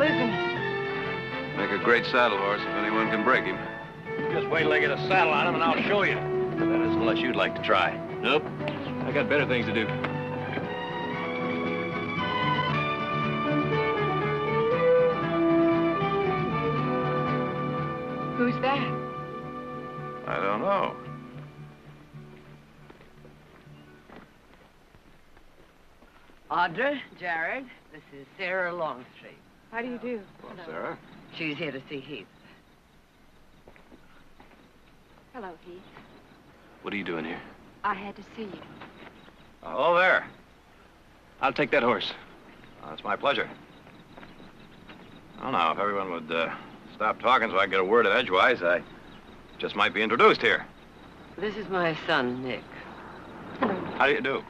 hell is he? Make a great saddle horse if anyone can break him. Just wait till I get a saddle on him and I'll show you. That is, unless you'd like to try. Nope. I got better things to do. Who's that? I don't know. Audra, Jared, this is Sarah Longstreet. How do you do? Well, Sarah. She's here to see Heath. Hello, Heath. What are you doing here? I had to see you. Hello there. I'll take that horse. Oh, it's my pleasure. Well, now, if everyone would stop talking so I can get a word in edgewise, I just might be introduced here. This is my son, Nick. How do you do?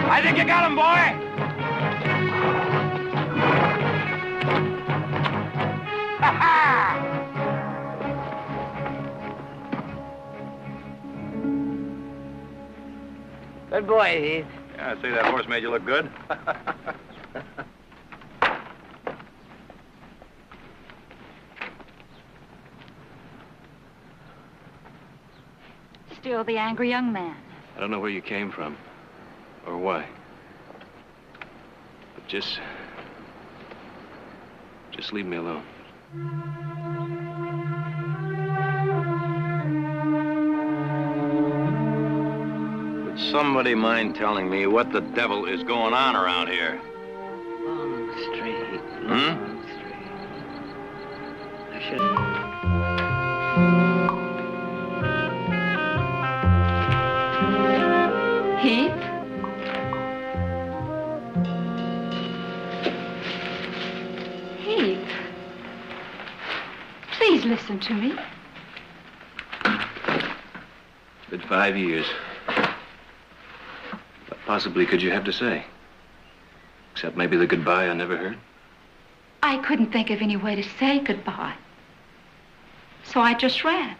I think you got him, boy! Good boy, Heath. Yeah, I'd say that horse made you look good. Still the angry young man. I don't know where you came from or why. But just leave me alone. Would somebody mind telling me what the devil is going on around here? Longstreet. Hmm? Longstreet. I should... Heath? Heath? Please listen to me. It's been 5 years. What possibly could you have to say? Except maybe the goodbye I never heard? I couldn't think of any way to say goodbye. So I just ran.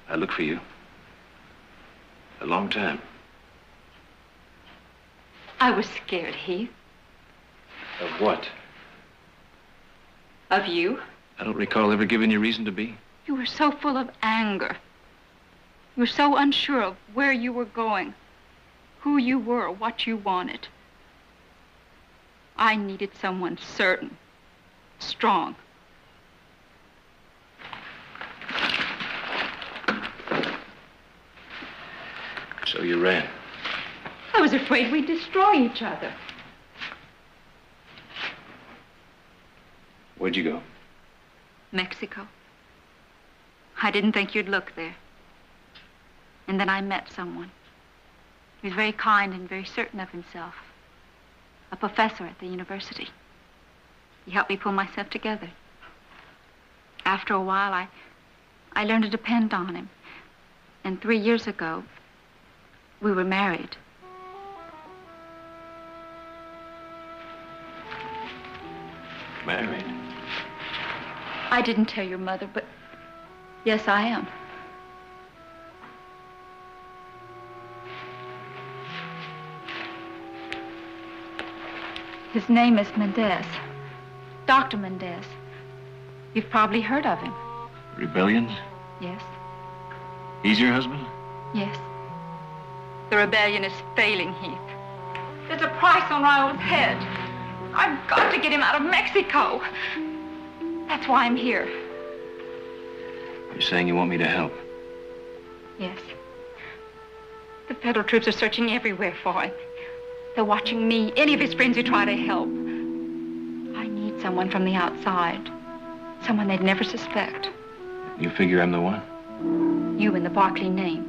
I looked for you. A long time. I was scared, Heath. Of what? Of you. I don't recall ever giving you reason to be. You were so full of anger. You were so unsure of where you were going, who you were, what you wanted. I needed someone certain, strong. So you ran. I was afraid we'd destroy each other. Where'd you go? Mexico. I didn't think you'd look there. And then I met someone. He was very kind and very certain of himself. A professor at the university. He helped me pull myself together. After a while, I learned to depend on him. And 3 years ago, we were married. Married? I didn't tell your mother, but yes, I am. His name is Mendez. Dr. Mendez. You've probably heard of him. Rebellions? Yes. He's your husband? Yes. The rebellion is failing, Heath. There's a price on Raul's head. I've got to get him out of Mexico. That's why I'm here. You're saying you want me to help? Yes. The federal troops are searching everywhere for him. They're watching me, any of his friends who try to help. I need someone from the outside. Someone they'd never suspect. You figure I'm the one? You and the Barkley name.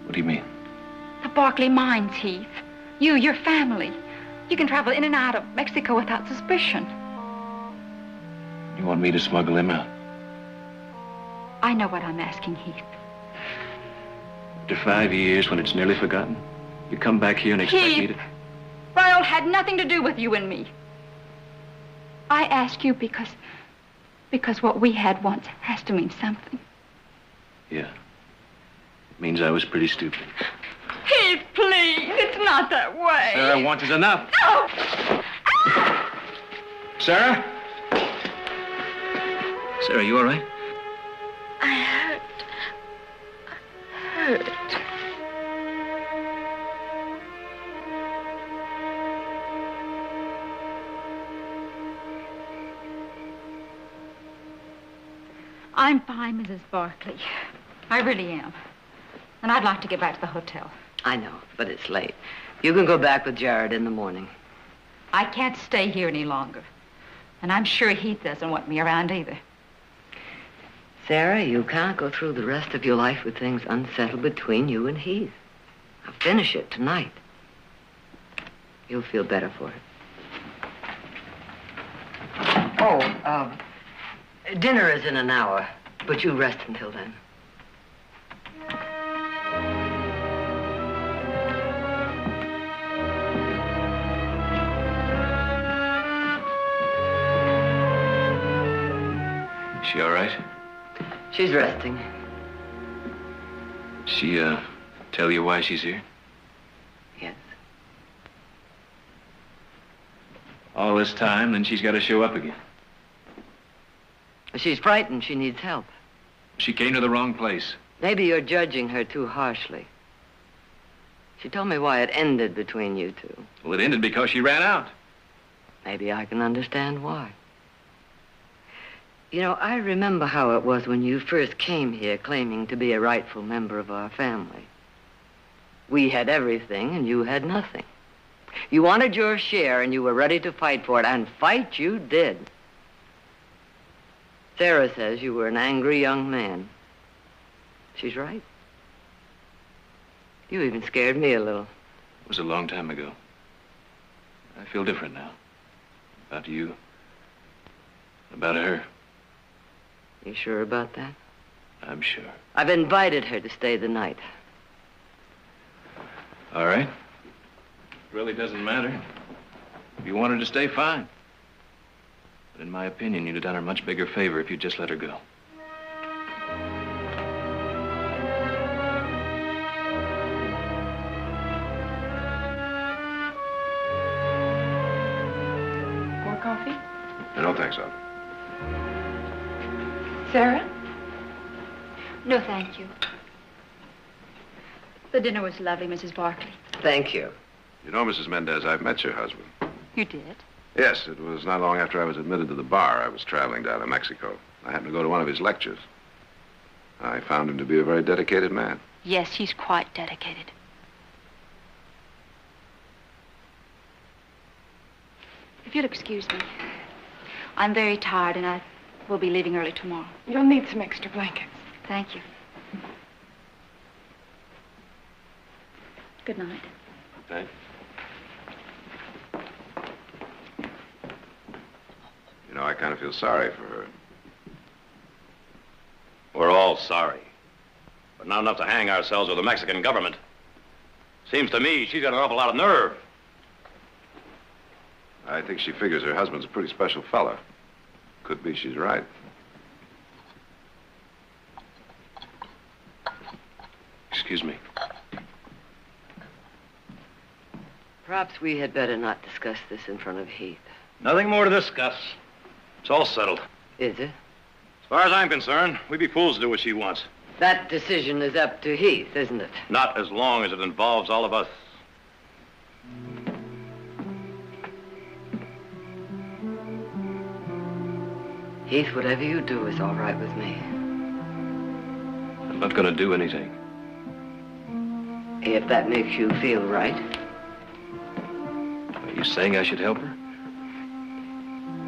What do you mean? The Barkley mines, Heath. You, your family. You can travel in and out of Mexico without suspicion. You want me to smuggle him out? I know what I'm asking, Heath. After 5 years, when it's nearly forgotten, you come back here and expect me to... Raul had nothing to do with you and me. I ask you because what we had once has to mean something. Yeah. It means I was pretty stupid. Heath, please. It's not that way. Sarah, once is enough. No! Sarah? Sarah, you all right? I hurt. I'm fine, Mrs. Barkley. I really am. And I'd like to get back to the hotel. I know, but it's late. You can go back with Jared in the morning. I can't stay here any longer. And I'm sure Heath doesn't want me around either. Sarah, you can't go through the rest of your life with things unsettled between you and Heath. I'll finish it tonight. You'll feel better for it. Oh, dinner is in an hour, but you rest until then. Is she all right? She's resting. She, tell you why she's here? Yes. All this time, then she's got to show up again. She's frightened. She needs help. She came to the wrong place. Maybe you're judging her too harshly. She told me why it ended between you two. Well, it ended because she ran out. Maybe I can understand why. You know, I remember how it was when you first came here claiming to be a rightful member of our family. We had everything and you had nothing. You wanted your share and you were ready to fight for it, and fight you did. Sarah says you were an angry young man. She's right. You even scared me a little. It was a long time ago. I feel different now. About you. About her. You sure about that? I'm sure. I've invited her to stay the night. All right. It really doesn't matter. If you want her to stay, fine. But in my opinion, you'd have done her a much bigger favor if you'd just let her go. More coffee? I don't think so. Sarah? No, thank you. The dinner was lovely, Mrs. Barkley. Thank you. You know, Mrs. Mendez, I've met your husband. You did? Yes, it was not long after I was admitted to the bar. I was traveling down to Mexico. I happened to go to one of his lectures. I found him to be a very dedicated man. Yes, he's quite dedicated. If you'll excuse me, I'm very tired and I will be leaving early tomorrow. You'll need some extra blankets. Thank you. Good night. Okay. You know, I kind of feel sorry for her. We're all sorry, but not enough to hang ourselves with the Mexican government. Seems to me she's got an awful lot of nerve. I think she figures her husband's a pretty special fella. Could be she's right. Excuse me. Perhaps we had better not discuss this in front of Heath. Nothing more to discuss. It's all settled. Is it? As far as I'm concerned, we'd be fools to do what she wants. That decision is up to Heath, isn't it? Not as long as it involves all of us. Heath, whatever you do is all right with me. I'm not going to do anything. If that makes you feel right. Are you saying I should help her?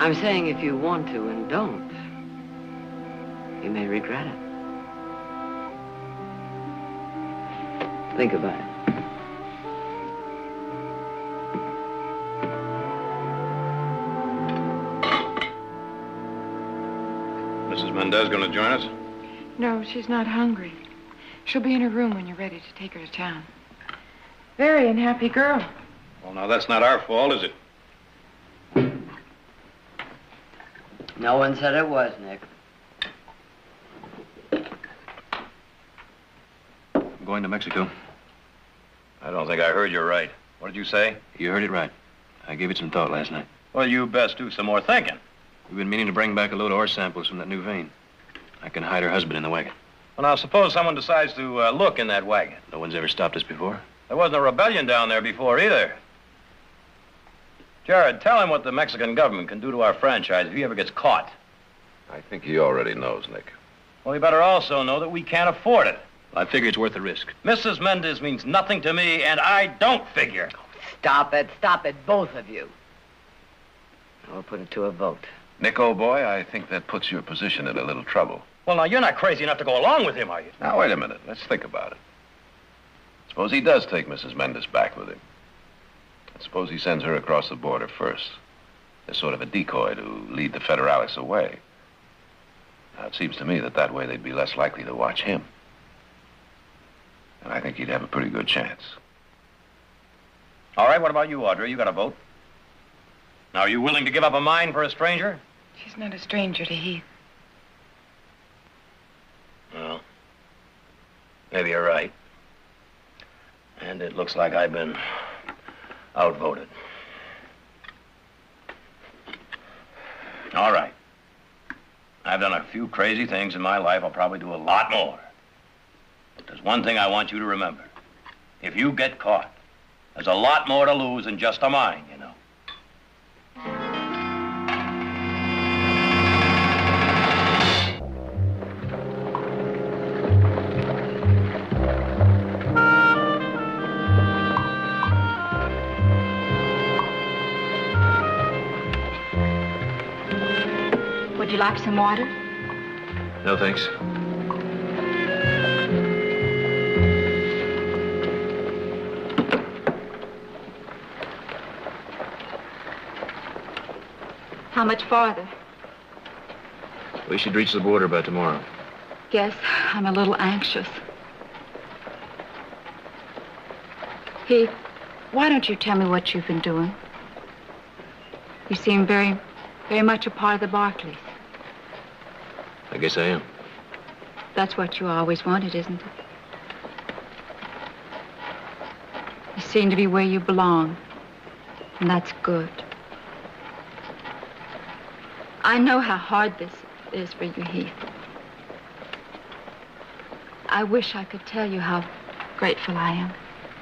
I'm saying if you want to and don't, you may regret it. Think about it. Mrs. Mendez going to join us? No, she's not hungry. She'll be in her room when you're ready to take her to town. Very unhappy girl. Well, now, that's not our fault, is it? No one said it was, Nick. I'm going to Mexico. I don't think I heard you right. What did you say? You heard it right. I gave it some thought last night. Well, you best do some more thinking. We've been meaning to bring back a load of ore samples from that new vein. I can hide her husband in the wagon. Well, now, suppose someone decides to look in that wagon. No one's ever stopped us before. There wasn't a rebellion down there before either. Jared, tell him what the Mexican government can do to our franchise if he ever gets caught. I think he already knows, Nick. Well, he better also know that we can't afford it. I figure it's worth the risk. Mrs. Mendez means nothing to me, and I don't figure. Stop it, both of you. I'll put it to a vote. Nick, old boy, I think that puts your position in a little trouble. Well, now, you're not crazy enough to go along with him, are you? Now, wait a minute. Let's think about it. Suppose he does take Mrs. Mendez back with him. And suppose he sends her across the border first. As sort of a decoy to lead the Federales away. Now, it seems to me that way they'd be less likely to watch him. And I think he'd have a pretty good chance. All right, what about you, Audrey? You got a vote? Now, are you willing to give up a mine for a stranger? She's not a stranger to Heath. Well, maybe you're right. And it looks like I've been outvoted. All right. I've done a few crazy things in my life. I'll probably do a lot more. But there's one thing I want you to remember. If you get caught, there's a lot more to lose than just a mine, you know. Would you like some water? No, thanks. How much farther? We should reach the border by tomorrow. Guess I'm a little anxious. Heath, why don't you tell me what you've been doing? You seem very much a part of the Barkleys. I guess I am. That's what you always wanted, isn't it? You seem to be where you belong, and that's good. I know how hard this is for you, Heath. I wish I could tell you how grateful I am.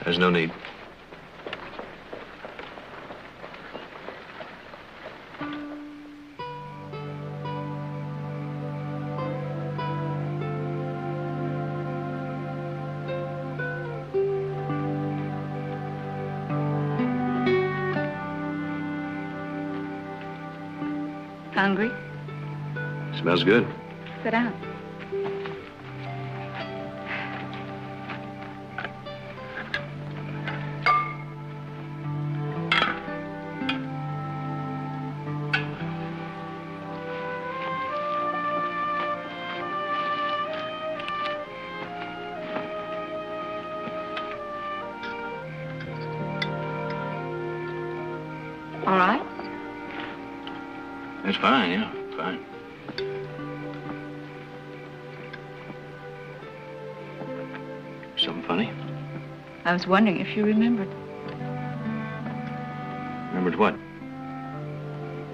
There's no need. Hungry? Smells good. Sit down. All right? That's fine, yeah, fine. Something funny? I was wondering if you remembered Remembered what?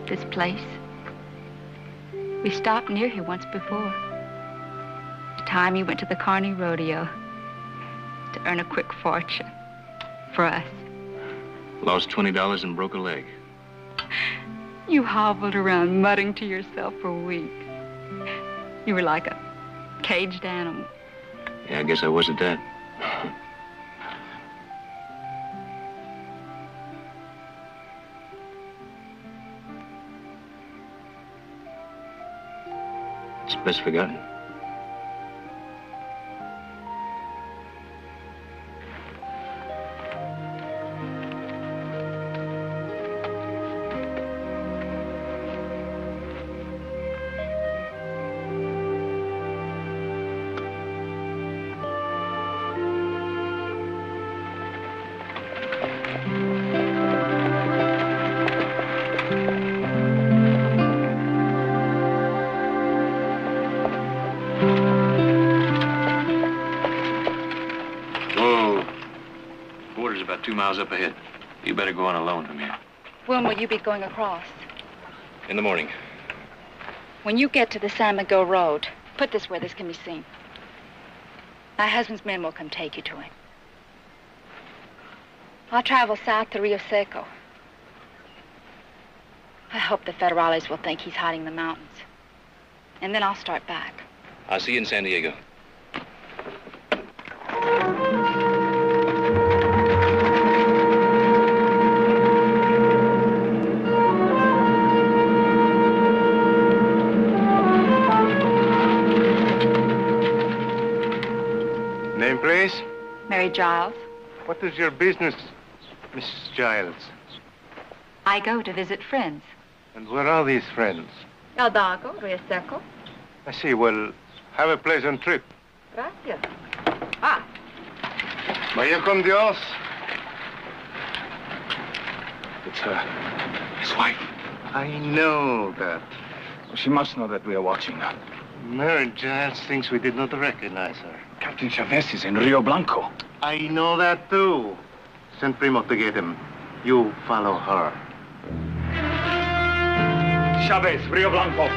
this place. We stopped near here once before. The time you went to the Carney Rodeo to earn a quick fortune for us. Lost $20 and broke a leg. You hobbled around muttering to yourself for weeks. You were like a caged animal. Yeah, I guess I wasn't that. It's best forgotten. About 2 miles up ahead. You better go on alone from here. When will you be going across? In the morning. When you get to the San Miguel Road, put this where this can be seen. My husband's men will come take you to him. I'll travel south to Rio Seco. I hope the Federales will think he's hiding in the mountains. And then I'll start back. I'll see you in San Diego. Name, please? Mary Giles. What is your business, Mrs. Giles? I go to visit friends. And where are these friends? El Dago, Rio Seco. I see. Well, have a pleasant trip. Gracias. Ah. Vaya con Dios. It's her. His wife. I know that. She must know that we are watching her. Mary Giles thinks we did not recognize her. Captain Chavez is in Rio Blanco. I know that, too. Send Primo to get him. You follow her. Chavez, Rio Blanco.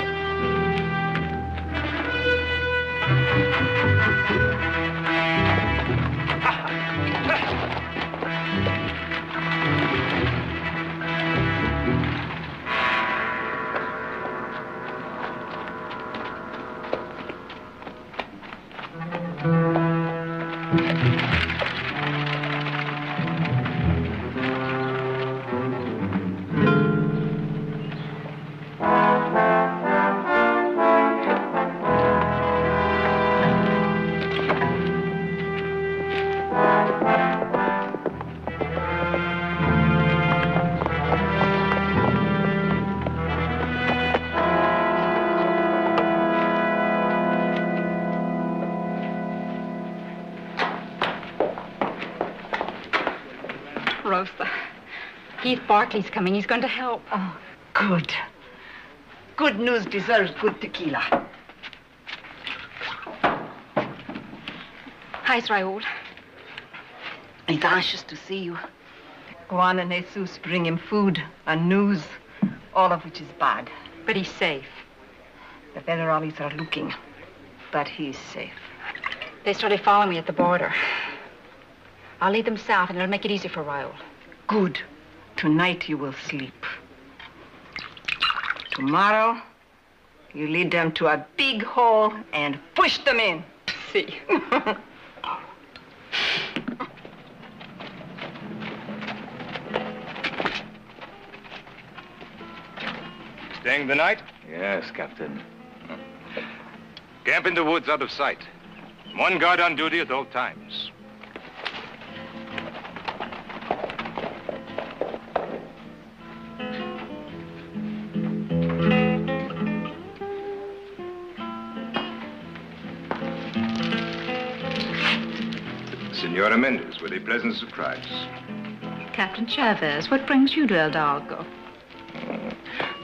Rosa, Heath Barkley's coming. He's going to help. Oh, good. Good news deserves good tequila. Hi, Raul. He's anxious to see you. Juan and Jesus bring him food and news, all of which is bad. But he's safe. The federales are looking, but he's safe. They started following me at the border. I'll lead them south, and it'll make it easy for Raul. Good. Tonight you will sleep. Tomorrow, you lead them to a big hole and push them in. See. Staying the night? Yes, Captain. Camp in the woods out of sight. One guard on duty at all times. Senora Mendez, with a pleasant surprise. Captain Chavez, what brings you to El Dago?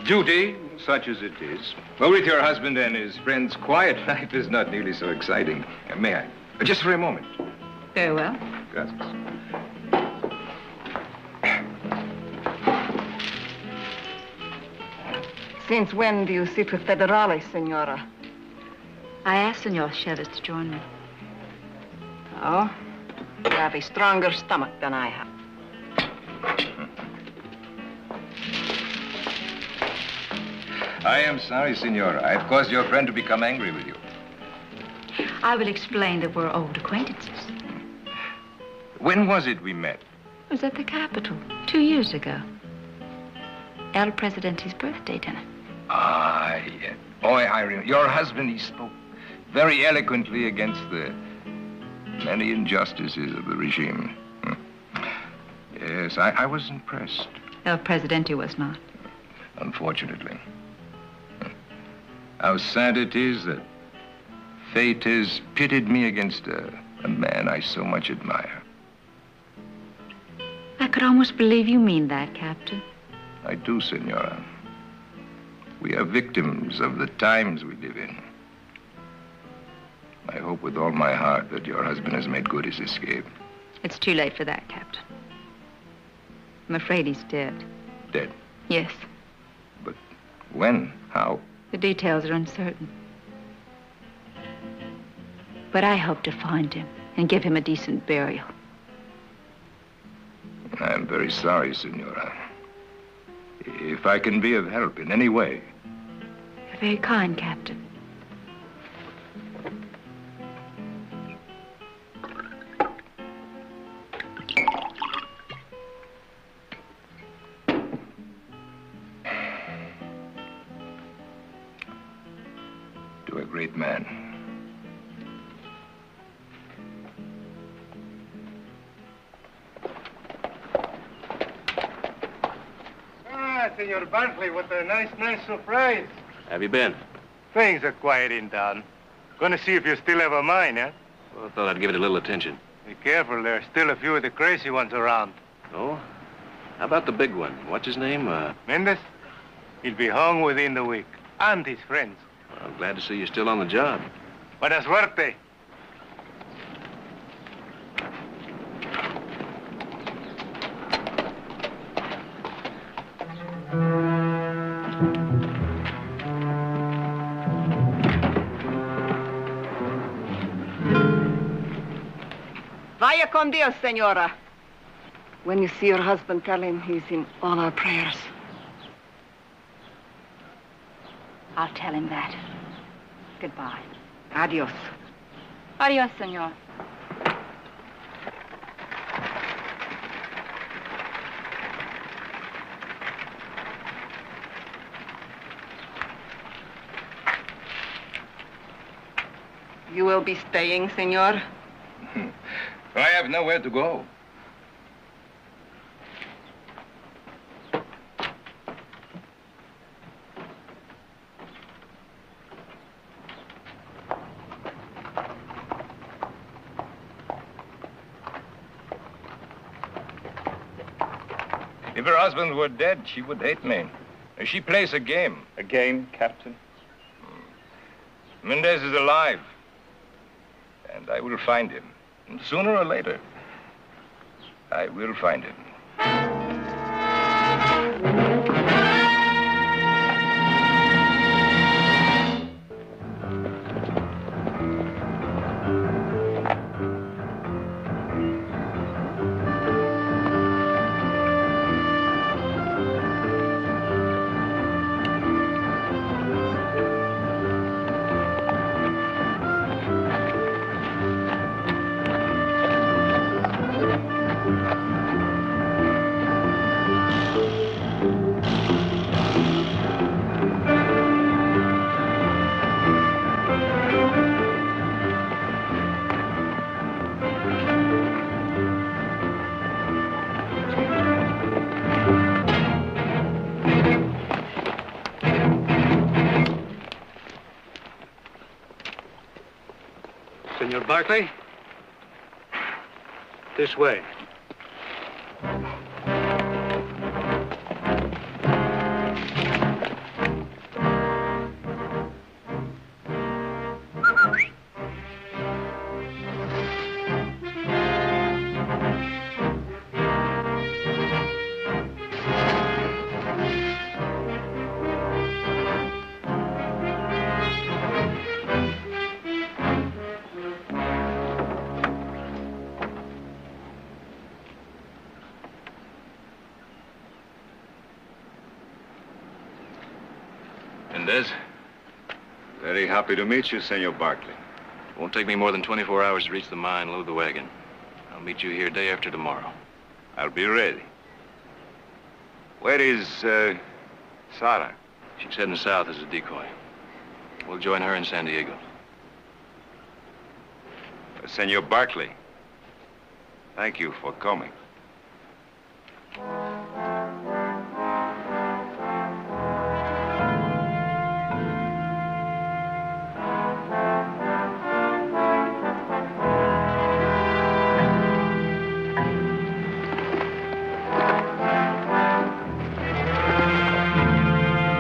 Duty, such as it is. Well, with your husband and his friends, quiet life is not nearly so exciting. May I? Just for a moment. Very well. Gracias. Since when do you sit with federales, senora? I asked Senor Chavez to join me. Oh? You have a stronger stomach than I have. I am sorry, Senora. I've caused your friend to become angry with you. I will explain that we're old acquaintances. When was it we met? It was at the Capitol 2 years ago. El Presidente's birthday dinner. Ah, yeah. Boy, I remember. Your husband, he spoke very eloquently against the many injustices of the regime. Yes, I was impressed. El Presidente was not. Unfortunately. How sad it is that fate has pitted me against a man I so much admire. I could almost believe you mean that, Captain. I do, Senora. We are victims of the times we live in. I hope with all my heart that your husband has made good his escape. It's too late for that, Captain. I'm afraid he's dead. Dead? Yes. But when? How? The details are uncertain. But I hope to find him and give him a decent burial. I'm very sorry, Senora. If I can be of help in any way. You're very kind, Captain. To a great man. Senor Barkley, what a nice surprise. Have you been? Things are quiet in town. Gonna see if you still have a mind, huh? Well, I thought I'd give it a little attention. Be careful, there's still a few of the crazy ones around. Oh? How about the big one? What's his name? Mendes? He'll be hung within the week. And his friends. Well, I'm glad to see you're still on the job. Buena suerte. Vaya con Dios, senora. When you see your husband, tell him he's in all our prayers. I'll tell him that. Goodbye. Adios. Adios, senor. You will be staying, senor? I have nowhere to go. If her husband were dead, she would hate me. She plays a game. A game, Captain? Mendez is alive. And I will find him. And sooner or later, I will find him. Senor Barkley? This way. Mendez? Very happy to meet you, Senor Barkley. It won't take me more than 24 hours to reach the mine, load the wagon. I'll meet you here day after tomorrow. I'll be ready. Where is, Sarah? She's heading south as a decoy. We'll join her in San Diego. Senor Barkley, thank you for coming.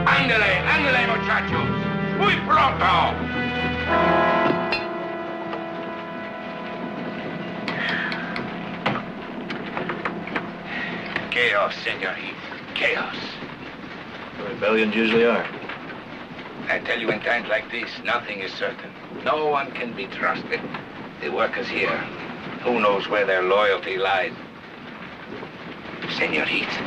Ándale, muchachos. Muy pronto. Chaos, Senor Heath. Chaos. The rebellions usually are. I tell you, in times like this, nothing is certain. No one can be trusted. The workers here, who knows where their loyalty lies? Senor Heath,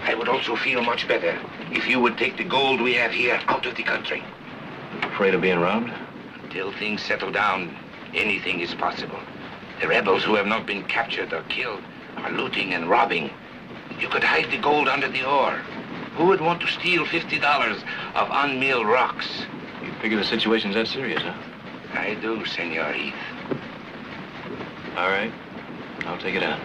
I would also feel much better if you would take the gold we have here out of the country. Afraid of being robbed? Until things settle down, anything is possible. The rebels who have not been captured or killed are looting and robbing. You could hide the gold under the ore. Who would want to steal $50 of unmilled rocks? You figure the situation's that serious, huh? I do, Senor Heath. All right. I'll take it out.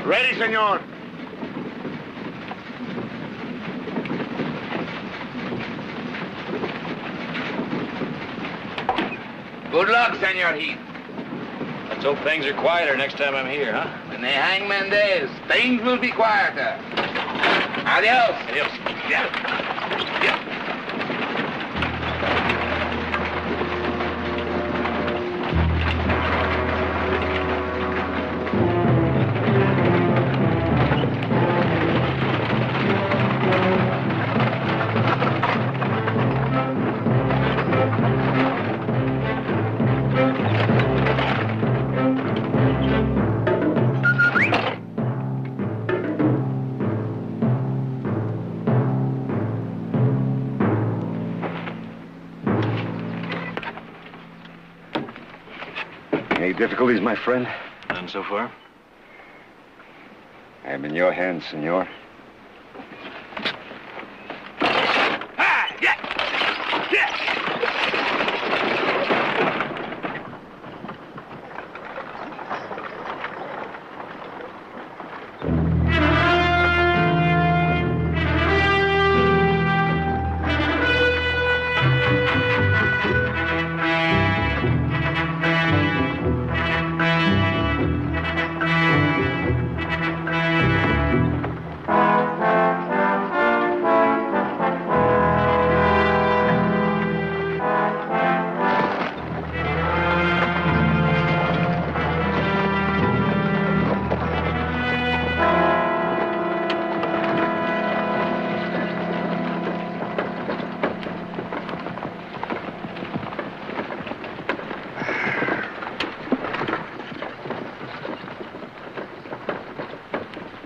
Ready, senor. Good luck, Senor Heath. Let's hope things are quieter next time I'm here, huh? When they hang Mendez, things will be quieter. Adios. Adios. Yeah. Yeah. Any difficulties, my friend? None so far. I am in your hands, senor.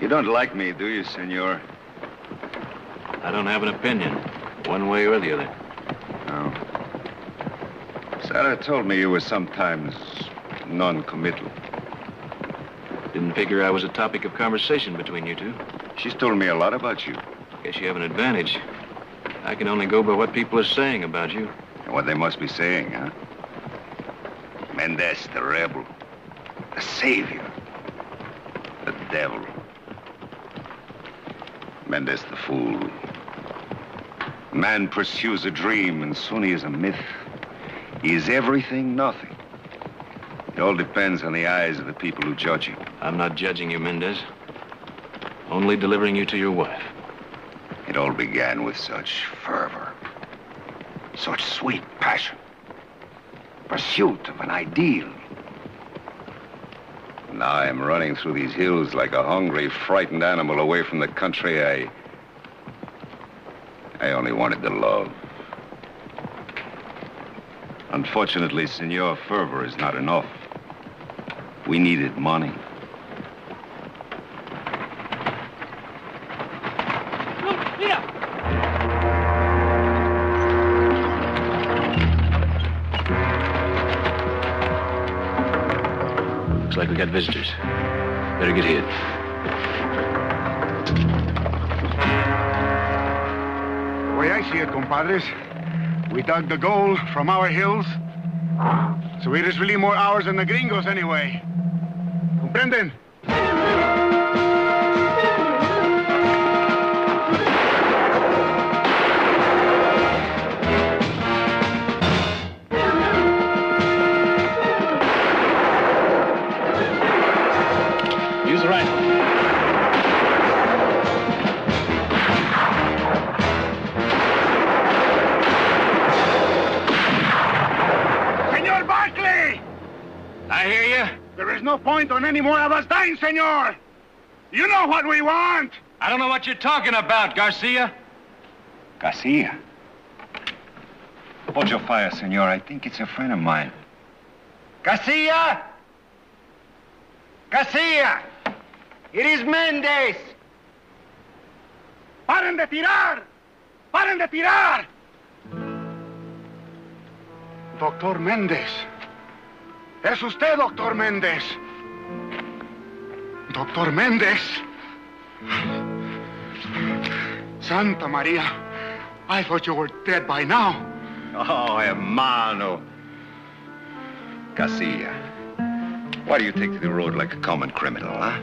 You don't like me, do you, senor? I don't have an opinion, one way or the other. No. Sarah told me you were sometimes non-committal. Didn't figure I was a topic of conversation between you two. She's told me a lot about you. Guess you have an advantage. I can only go by what people are saying about you. And what they must be saying, huh? Mendez, the rebel. The savior. The devil. Mendez, the fool. Man pursues a dream, and soon he is a myth. He is everything, nothing. It all depends on the eyes of the people who judge him. I'm not judging you, Mendez. Only delivering you to your wife. It all began with such fervor, such sweet passion, pursuit of an ideal. Now I'm running through these hills like a hungry, frightened animal away from the country I only wanted the love. Unfortunately, Senor, fervor is not enough. We needed money. Looks like we got visitors. Better get hid. The way I see it, compadres, we dug the gold from our hills, so it is really more ours than the gringos anyway. ¿Comprenden? Use the rifle. Senor Barkley! I hear you. There is no point on any more of us dying, senor! You know what we want! I don't know what you're talking about, Garcia. Garcia? Hold your fire, senor. I think it's a friend of mine. Garcia! Garcia! It is Mendez! ¡Paren de tirar! ¡Paren de tirar! Doctor Méndez. Es usted, Doctor Méndez. Doctor Méndez. Santa Maria. I thought you were dead by now. Oh, hermano. Garcia. Why do you take to the road like a common criminal, huh?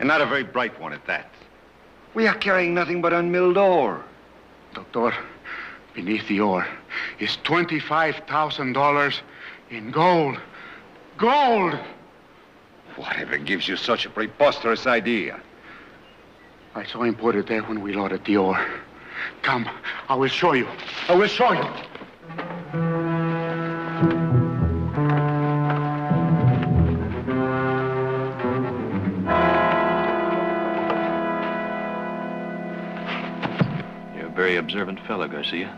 And not a very bright one at that. We are carrying nothing but unmilled ore. Doctor, beneath the ore is $25,000 in gold. Gold! Whatever gives you such a preposterous idea? I saw him put it there when we loaded the ore. Come, I will show you. I will show you. You're a very observant fellow, Garcia.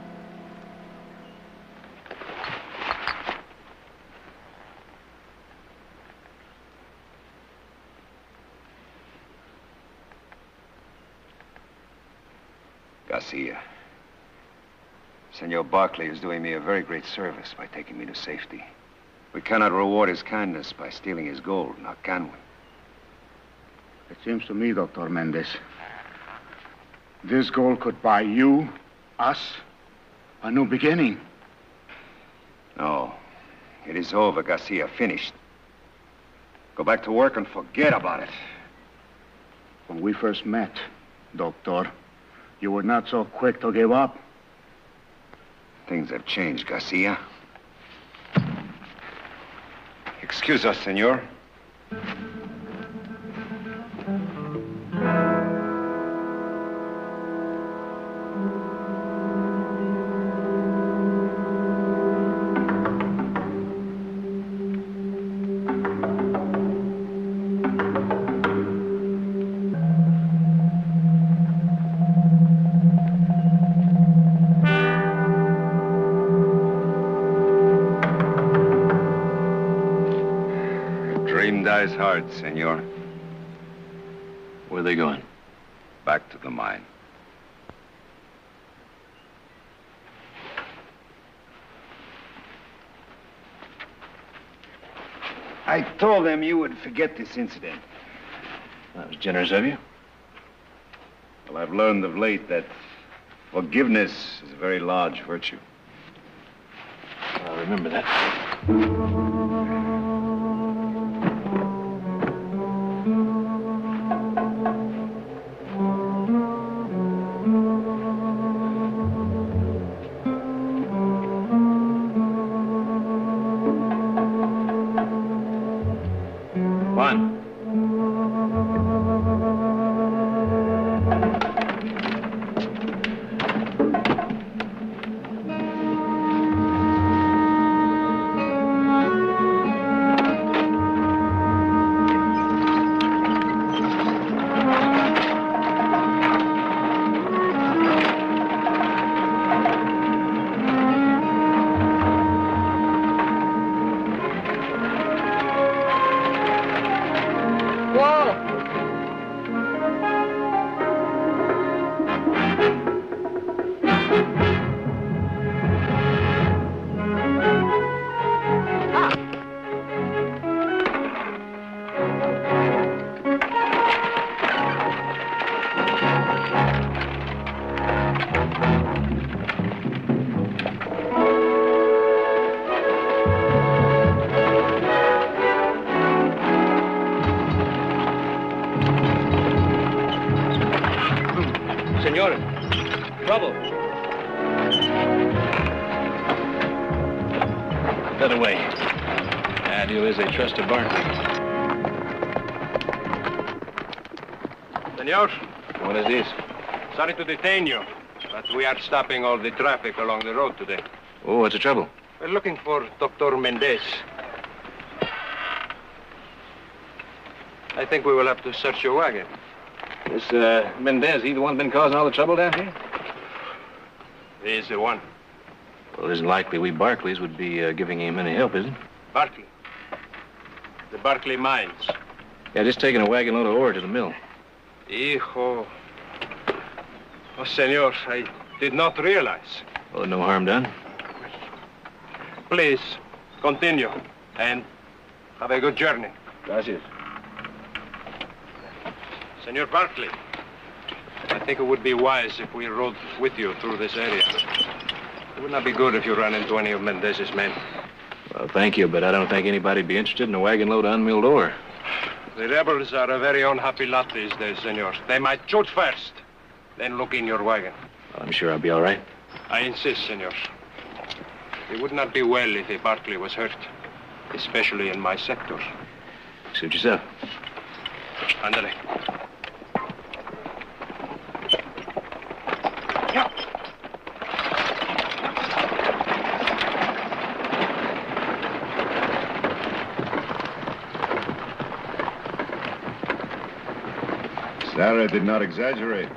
Garcia. Senor Barkley is doing me a very great service by taking me to safety. We cannot reward his kindness by stealing his gold, now can we? It seems to me, Dr. Mendez, this gold could buy you, us, a new beginning. No. It is over, Garcia. Finished. Go back to work and forget about it. When we first met, Doctor, you were not so quick to give up. Things have changed, Garcia. Excuse us, senor. Dies hard, senor. Where are they going? Back to the mine. I told them you would forget this incident. That was generous of you. Well, I've learned of late that forgiveness is a very large virtue. I'll remember that. that away. Adio is a trust to Barkley. Senor, What is this? sorry to detain you, but we are stopping all the traffic along the road today. Oh, what's the trouble? We're looking for Dr. Mendez. I think we will have to search your wagon. This, Mendez, he the one been causing all the trouble down here? He is the one. Well, it isn't likely we Barkleys would be giving him any help, is it? Barkley. The Barkley mines. Yeah, just taking a wagon load of ore to the mill. Hijo. Oh, senor, I did not realize. Well, no harm done. Please, continue. And have a good journey. Gracias. Senor Barkley, I think it would be wise if we rode with you through this area. It would not be good if you ran into any of Mendez's men. Well, thank you, but I don't think anybody'd be interested in a wagon load of unmilled ore. The rebels are a very unhappy lot these days, senor. They might shoot first, then look in your wagon. Well, I'm sure I'll be all right. I insist, senor. It would not be well if a Barkley was hurt, especially in my sector. Suit yourself. Ándale. Sarah did not exaggerate.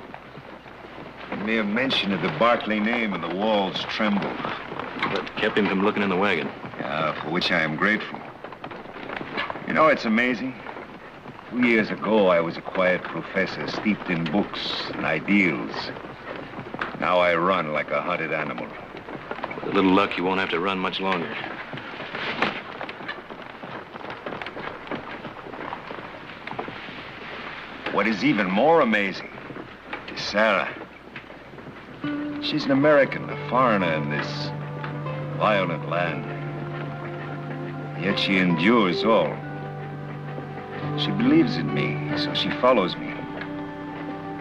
The mere mention of the Barkley name and the walls trembled. But kept him from looking in the wagon. Yeah, for which I am grateful. You know, it's amazing. 2 years ago, I was a quiet professor steeped in books and ideals. Now I run like a hunted animal. With a little luck, you won't have to run much longer. What is even more amazing is Sarah. She's an American, a foreigner in this violent land. Yet she endures all. She believes in me, so she follows me.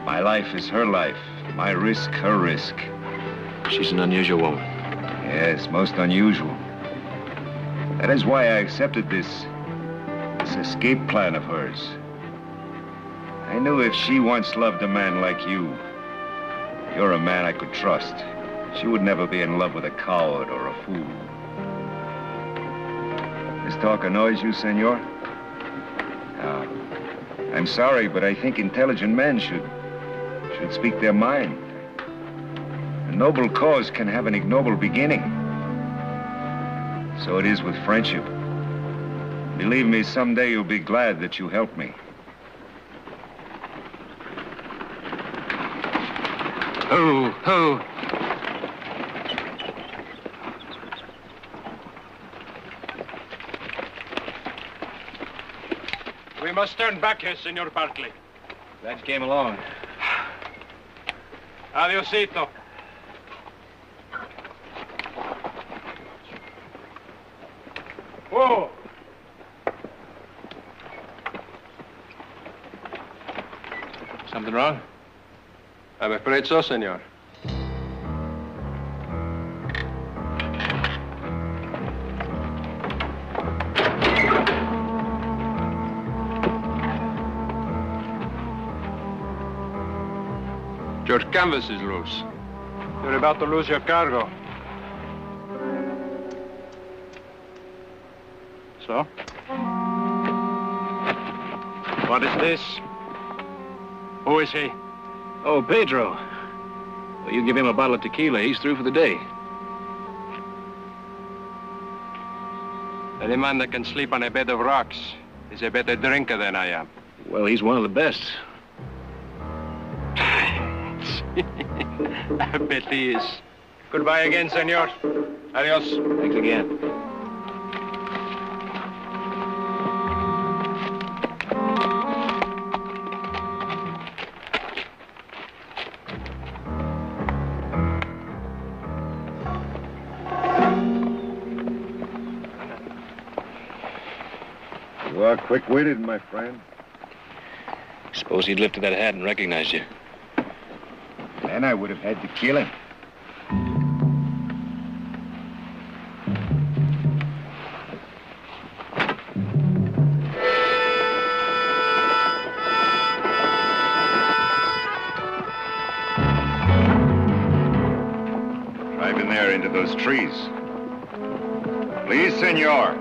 My life is her life, my risk, her risk. She's an unusual woman. Yes, most unusual. That is why I accepted this escape plan of hers. I knew if she once loved a man like you, you're a man I could trust. She would never be in love with a coward or a fool. This talk annoys you, senor? I'm sorry, but I think intelligent men should speak their mind. A noble cause can have an ignoble beginning. So it is with friendship. Believe me, someday you'll be glad that you helped me. Ho, ho. We must turn back here, Senor Barkley. Glad you came along. Adiosito. Whoa! Something wrong? I'm afraid so, senor. Your canvas is loose. You're about to lose your cargo. So? What is this? Who is he? Oh, Pedro. Well, you give him a bottle of tequila, he's through for the day. Any man that can sleep on a bed of rocks is a better drinker than I am. Well, he's one of the best. I bet he is. Goodbye again, senor. Adios. Thanks again. You are quick-witted, my friend. Suppose he'd lifted that hat and recognized you. Then I would have had to kill him. Drive in there into those trees. Please, senor.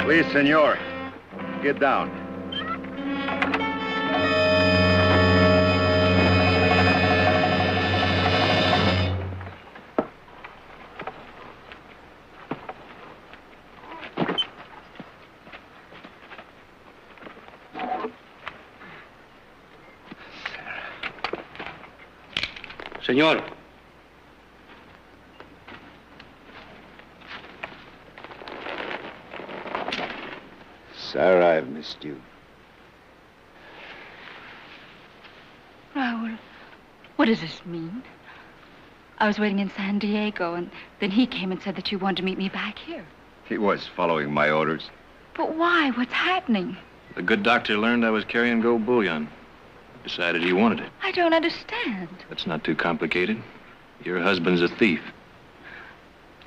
Please, senor, get down. Señor. Sarah, I've missed you. Raul, what does this mean? I was waiting in San Diego, and then he came and said that you wanted to meet me back here. He was following my orders. But why? What's happening? The good doctor learned I was carrying gold bullion. Decided he wanted it. I don't understand. That's not too complicated. Your husband's a thief.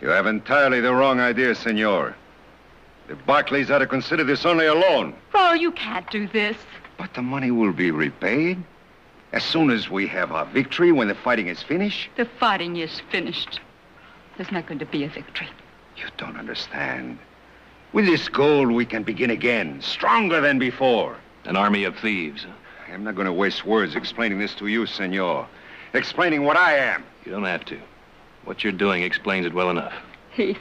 You have entirely the wrong idea, senor. The Barkleys are to consider this only a loan. Raul, you can't do this. But the money will be repaid as soon as we have our victory, when the fighting is finished. The fighting is finished. There's not going to be a victory. You don't understand. With this gold, we can begin again, stronger than before. An army of thieves. I'm not going to waste words explaining this to you, senor. Explaining what I am. You don't have to. What you're doing explains it well enough. Heath,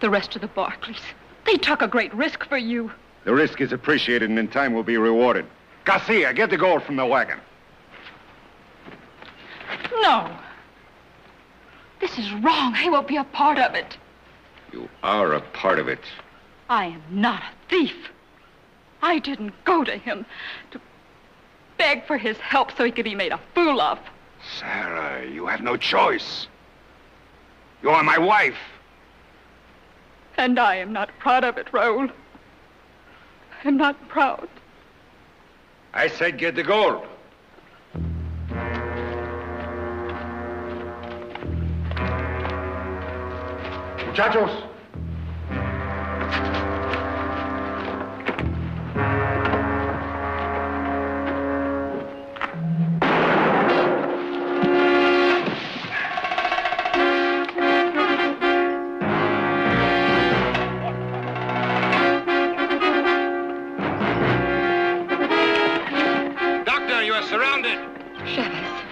the rest of the Barkleys, they took a great risk for you. The risk is appreciated and in time will be rewarded. Garcia, get the gold from the wagon. No. This is wrong. I won't be a part of it. You are a part of it. I am not a thief. I didn't go to him to beg for his help so he could be made a fool of. Sarah, you have no choice. You are my wife. And I am not proud of it, Raul. I'm not proud. I said get the gold. Muchachos. Surrounded. Chavez.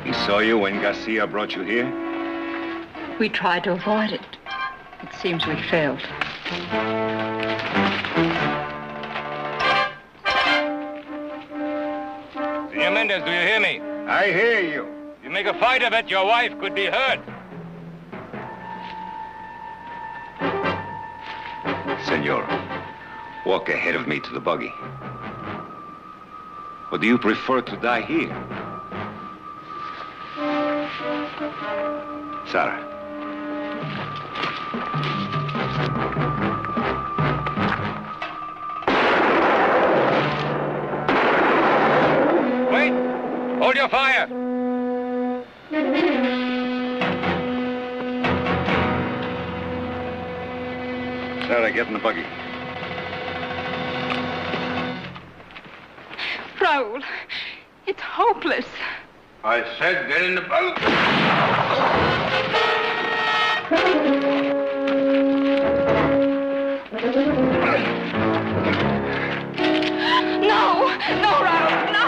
He saw you when Garcia brought you here? We tried to avoid it. It seems we failed. Senor Mendez, do you hear me? I hear you. If you make a fight of it, your wife could be hurt. Senor, walk ahead of me to the buggy. Or do you prefer to die here? Sarah. Wait! Hold your fire! Sarah, get in the buggy. Raul, it's hopeless. I said get in the boat. No! No, Raul, no!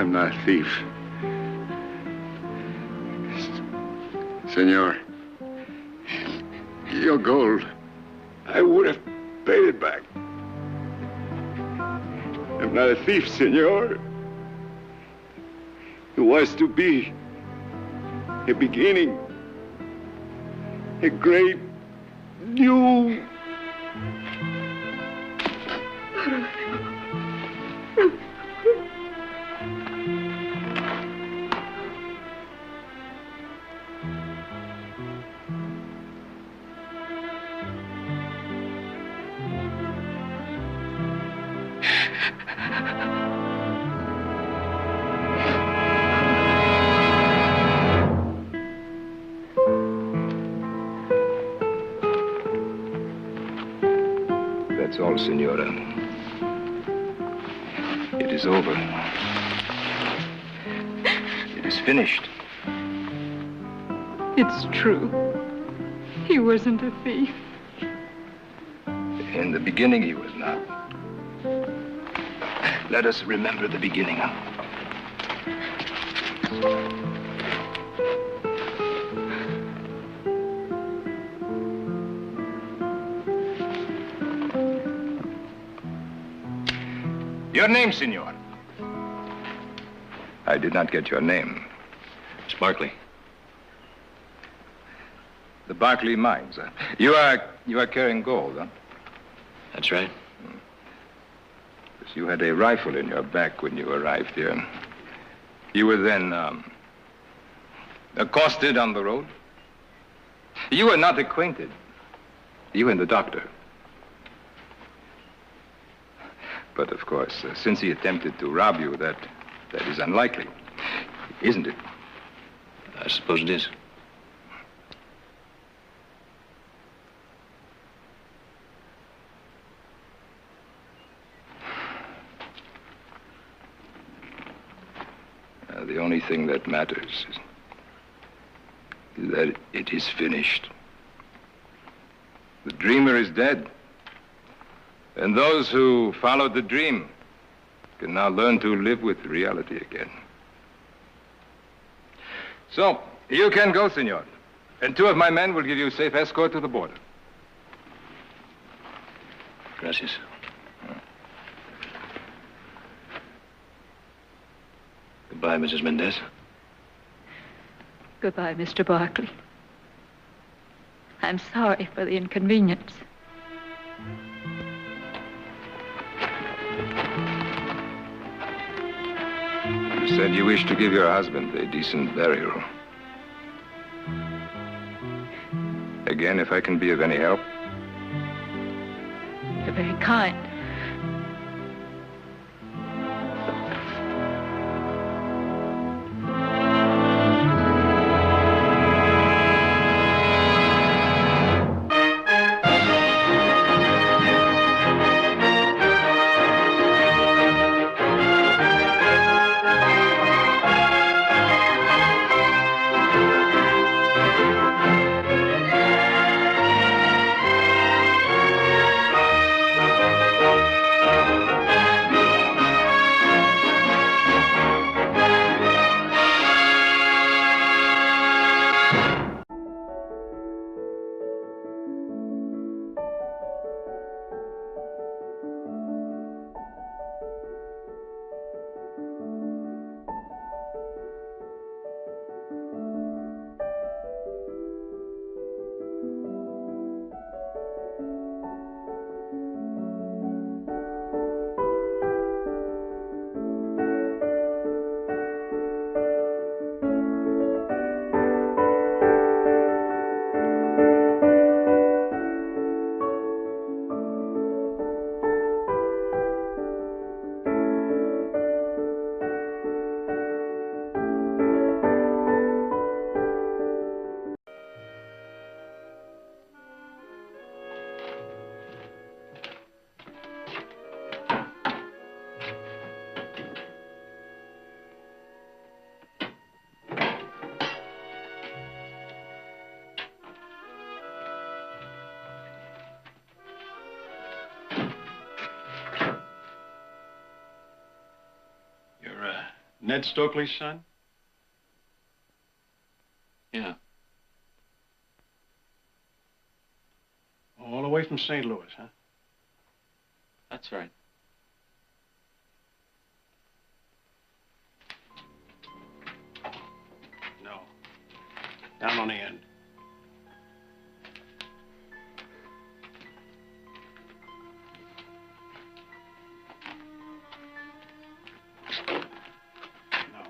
I'm not a thief. Senor, your gold, I would have paid it back. I'm not a thief, senor. It was to be a beginning, a great new... That's all, Senora. It is over. It is finished. It's true. He wasn't a thief. In the beginning, he was not. Let us remember the beginning. Your name, senor? I did not get your name. It's Barkley. The Barkley mines. You are carrying gold, huh? That's right. You had a rifle in your back when you arrived here. You were then accosted on the road. You were not acquainted. You and the doctor. But of course, since he attempted to rob you, that is unlikely, isn't it? I suppose it is. The only thing that matters is that it is finished. The dreamer is dead. And those who followed the dream can now learn to live with reality again. So, you can go, senor. And 2 of my men will give you safe escort to the border. Gracias. Goodbye, Mrs. Mendez. Goodbye, Mr. Barkley. I'm sorry for the inconvenience. You said you wished to give your husband a decent burial. Again, if I can be of any help. You're very kind. Ned Stokely's son? Yeah. All the way from St. Louis, huh? That's right. No. Down on the end. No.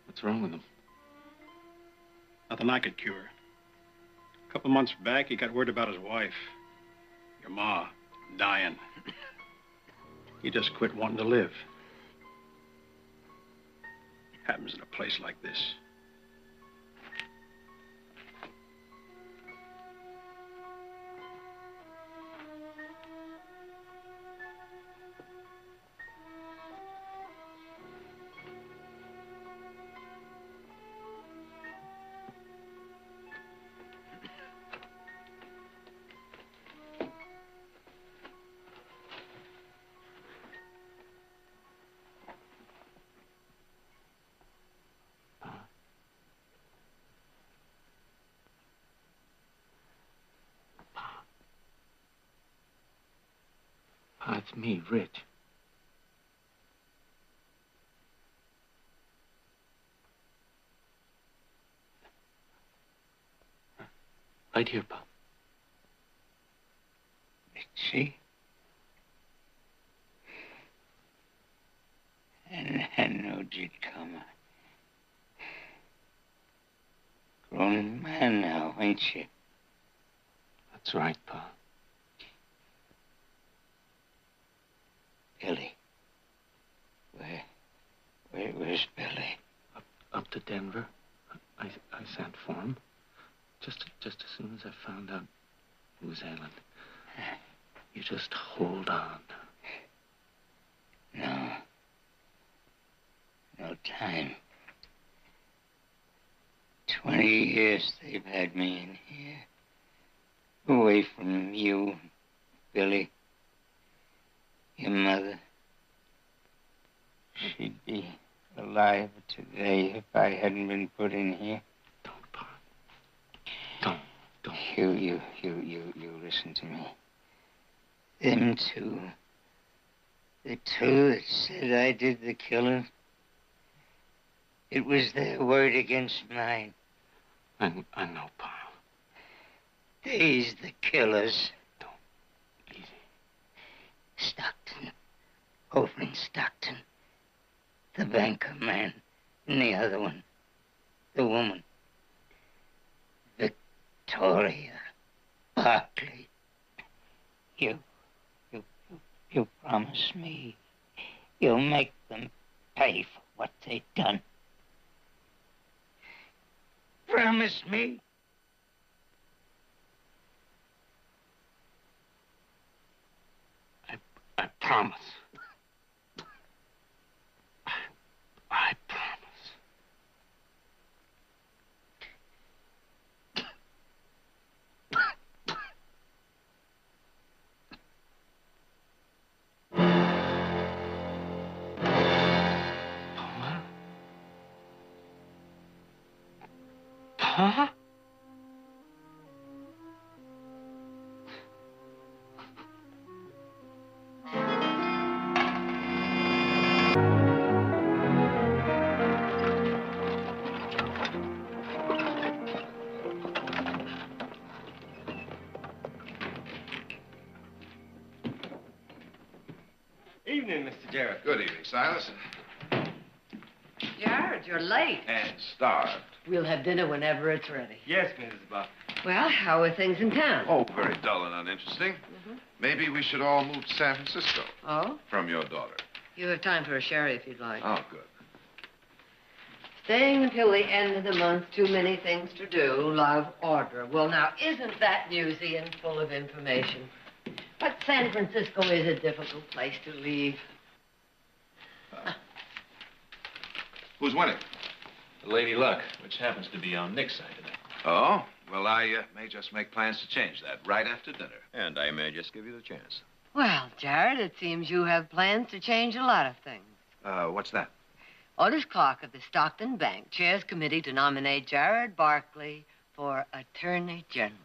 What's wrong with him? Nothing I could cure. A couple months back, he got word about his wife, your ma, dying. He just quit wanting to live. Happens in a place like this. Pa, it's me, Rich. Right here, Pa. Richie? And I knowed you'd come. Grown man now, ain't you? That's right, Pa. Billy. Where's Billy? Up to Denver. I sent for him. Just as soon as I found out he was ailing. You just hold on. No time. 20 years they've had me in here. Away from you, Billy. Your mother. She'd be alive today if I hadn't been put in here. Don't, Pa. Don't. You listen to me. Them two. The two that said I did the killing. It was their word against mine. I know, Pa. They's the killers. Easy. Stockton. Over in Stockton. The banker man. And the other one. The woman. Victoria Barkley. You promise me you'll make them pay for what they've done. Promise me. I promise. I promise. Huh? Evening, Mr. Jarrett. Good evening, Silas. Jared, you're late. And starved. We'll have dinner whenever it's ready. Yes, Mrs. Buck. Well, how are things in town? Oh, very dull and uninteresting. Maybe we should all move to San Francisco. Oh? From your daughter. You have time for a sherry if you'd like. Oh, good. Staying until the end of the month, too many things to do, love, order. Well, now, isn't that newsy and full of information? But San Francisco is a difficult place to leave. Who's winning? The Lady Luck, which happens to be on Nick's side today. Oh? Well, I may just make plans to change that right after dinner. And I may just give you the chance. Well, Jared, it seems you have plans to change a lot of things. What's that? Orders Clark of the Stockton Bank chairs committee to nominate Jared Barkley for Attorney General.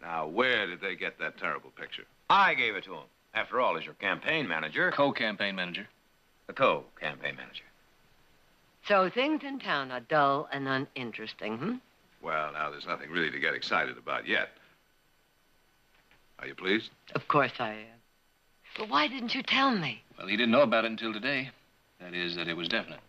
Now, where did they get that terrible picture? I gave it to him. After all, as your campaign manager. Co-campaign manager. The co-campaign manager. So things in town are dull and uninteresting, hmm? Well, now, there's nothing really to get excited about yet. Are you pleased? Of course I am. But why didn't you tell me? Well, he didn't know about it until today. That is, that it was definite.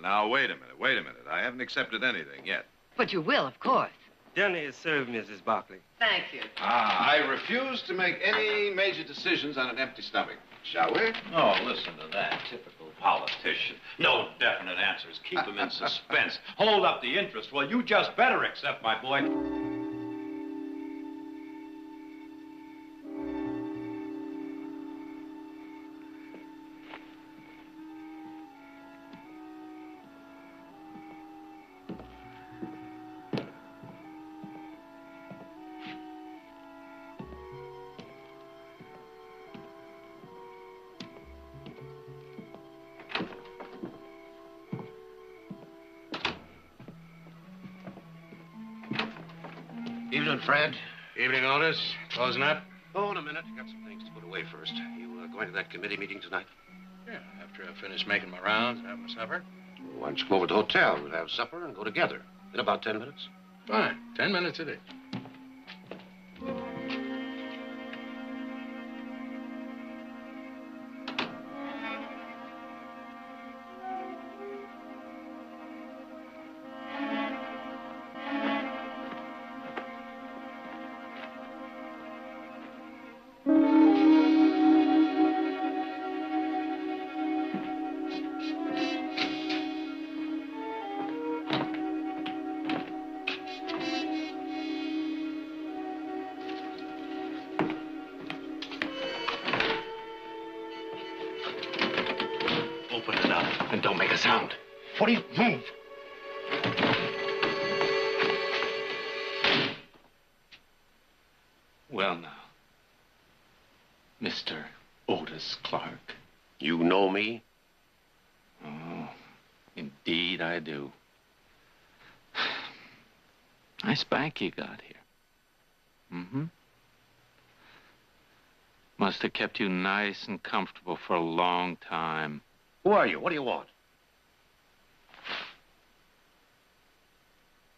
Now, wait a minute. I haven't accepted anything yet. But you will, of course. Dinner is served, Mrs. Barkley. Thank you. I refuse to make any major decisions on an empty stomach. Shall we? Oh, listen to that. Typical politician. No definite answers. Keep him in suspense. Hold up the interest. Well, you just better accept, my boy. Evening, Fred. Evening, Otis. Closing up? Hold a minute. I got some things to put away first. You going to that committee meeting tonight? Yeah, after I finish making my rounds and have my supper. Why don't you come over to the hotel? We'll have supper and go together. In about 10 minutes. Fine. 10 minutes it is. Open it up and don't make a sound. What do you move? Well, now, Mr. Otis Clark. You know me? Oh, indeed I do. Nice bank you got here. Mm-hmm. Must have kept you nice and comfortable for a long time. Who are you? What do you want?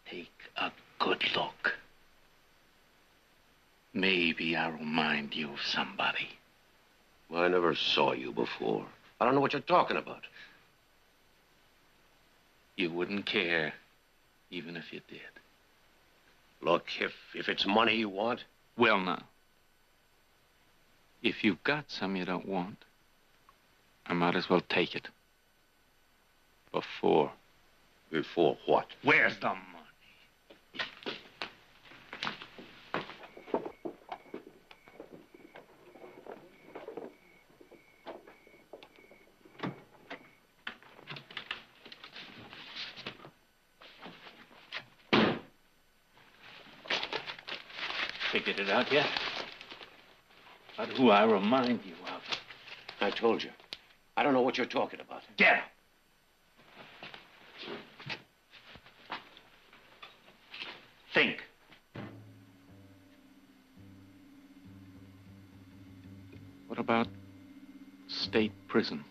Take a good look. Maybe I'll remind you of somebody. I never saw you before. I don't know what you're talking about. You wouldn't care, even if you did. Look, if it's money you want... Well, now, if you've got some you don't want, I might as well take it. Before. Before what? Where's the money? Figured it out yet? But who I remind you of? I told you. I don't know what you're talking about. Get up! Think. What about state prison?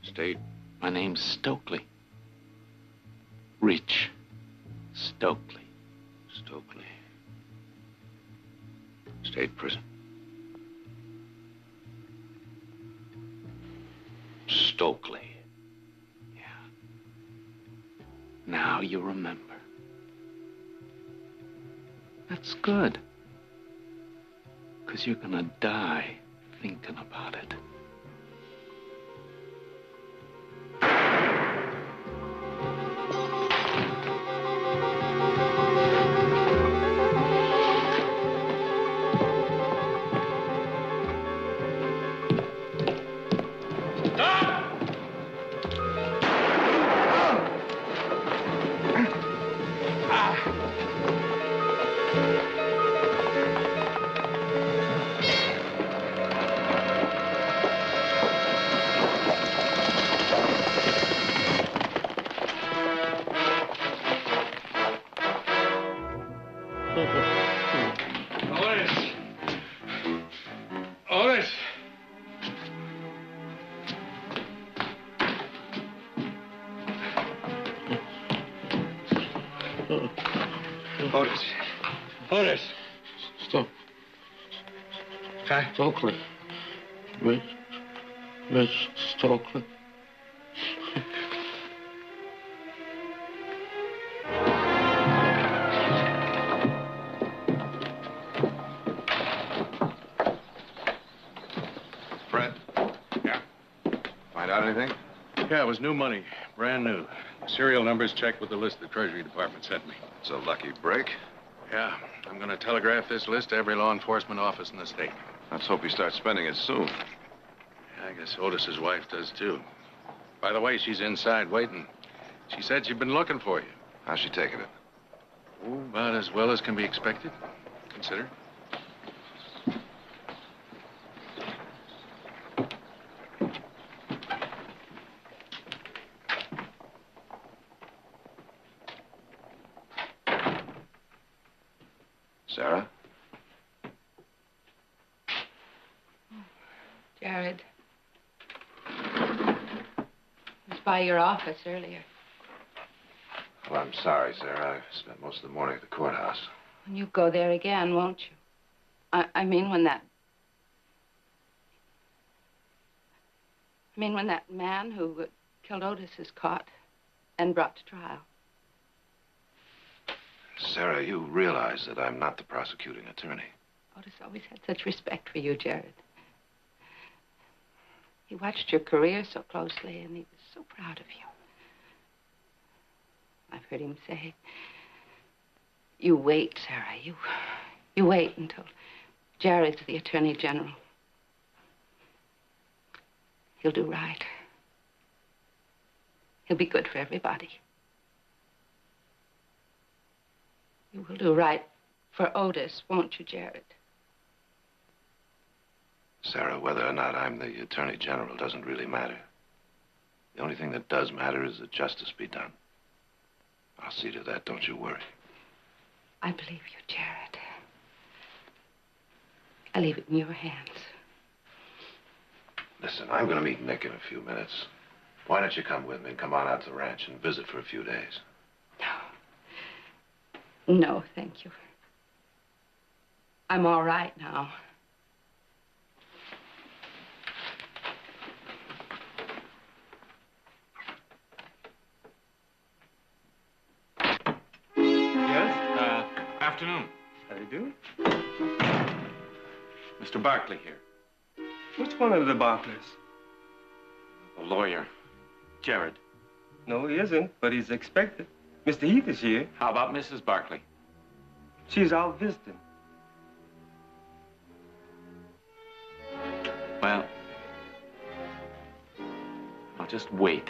State? My name's Stokely. Rich Stokely. Stokely. State prison. Stokely. Yeah. Now you remember. That's good. 'Cause you're gonna die thinking about it. Otis. Otis. Stop. Stokely. Miss Stokely. Fred? Yeah? Find out anything? Yeah, it was new money. Brand new. The serial numbers checked with the list the Treasury Department sent me. It's a lucky break. Yeah, I'm gonna telegraph this list to every law enforcement office in the state. Let's hope he starts spending it soon. Yeah, I guess Otis's wife does, too. By the way, she's inside waiting. She said she'd been looking for you. How's she taking it? Oh, about as well as can be expected. Consider. Sarah? Jared. I was by your office earlier. Well, I'm sorry, Sarah. I spent most of the morning at the courthouse. And you go there again, won't you? I mean when that man who killed Otis is caught and brought to trial. Sarah, you realize that I'm not the prosecuting attorney. Otis always had such respect for you, Jared. He watched your career so closely, and he was so proud of you. I've heard him say, you wait, Sarah. You wait until Jared's the Attorney General. He'll do right. He'll be good for everybody. You will do right for Otis, won't you, Jared? Sarah, whether or not I'm the Attorney General doesn't really matter. The only thing that does matter is that justice be done. I'll see to that, don't you worry. I believe you, Jared. I leave it in your hands. Listen, I'm going to meet Nick in a few minutes. Why don't you come with me and come on out to the ranch and visit for a few days? No, thank you. I'm all right now. Yes? Afternoon. How do you do? Mr. Barkley here. Which one of the Barkleys? The lawyer. Jared. No, he isn't, but he's expected. Mr. Heath is here. How about Mrs. Barkley? She's out visiting. Well, I'll just wait.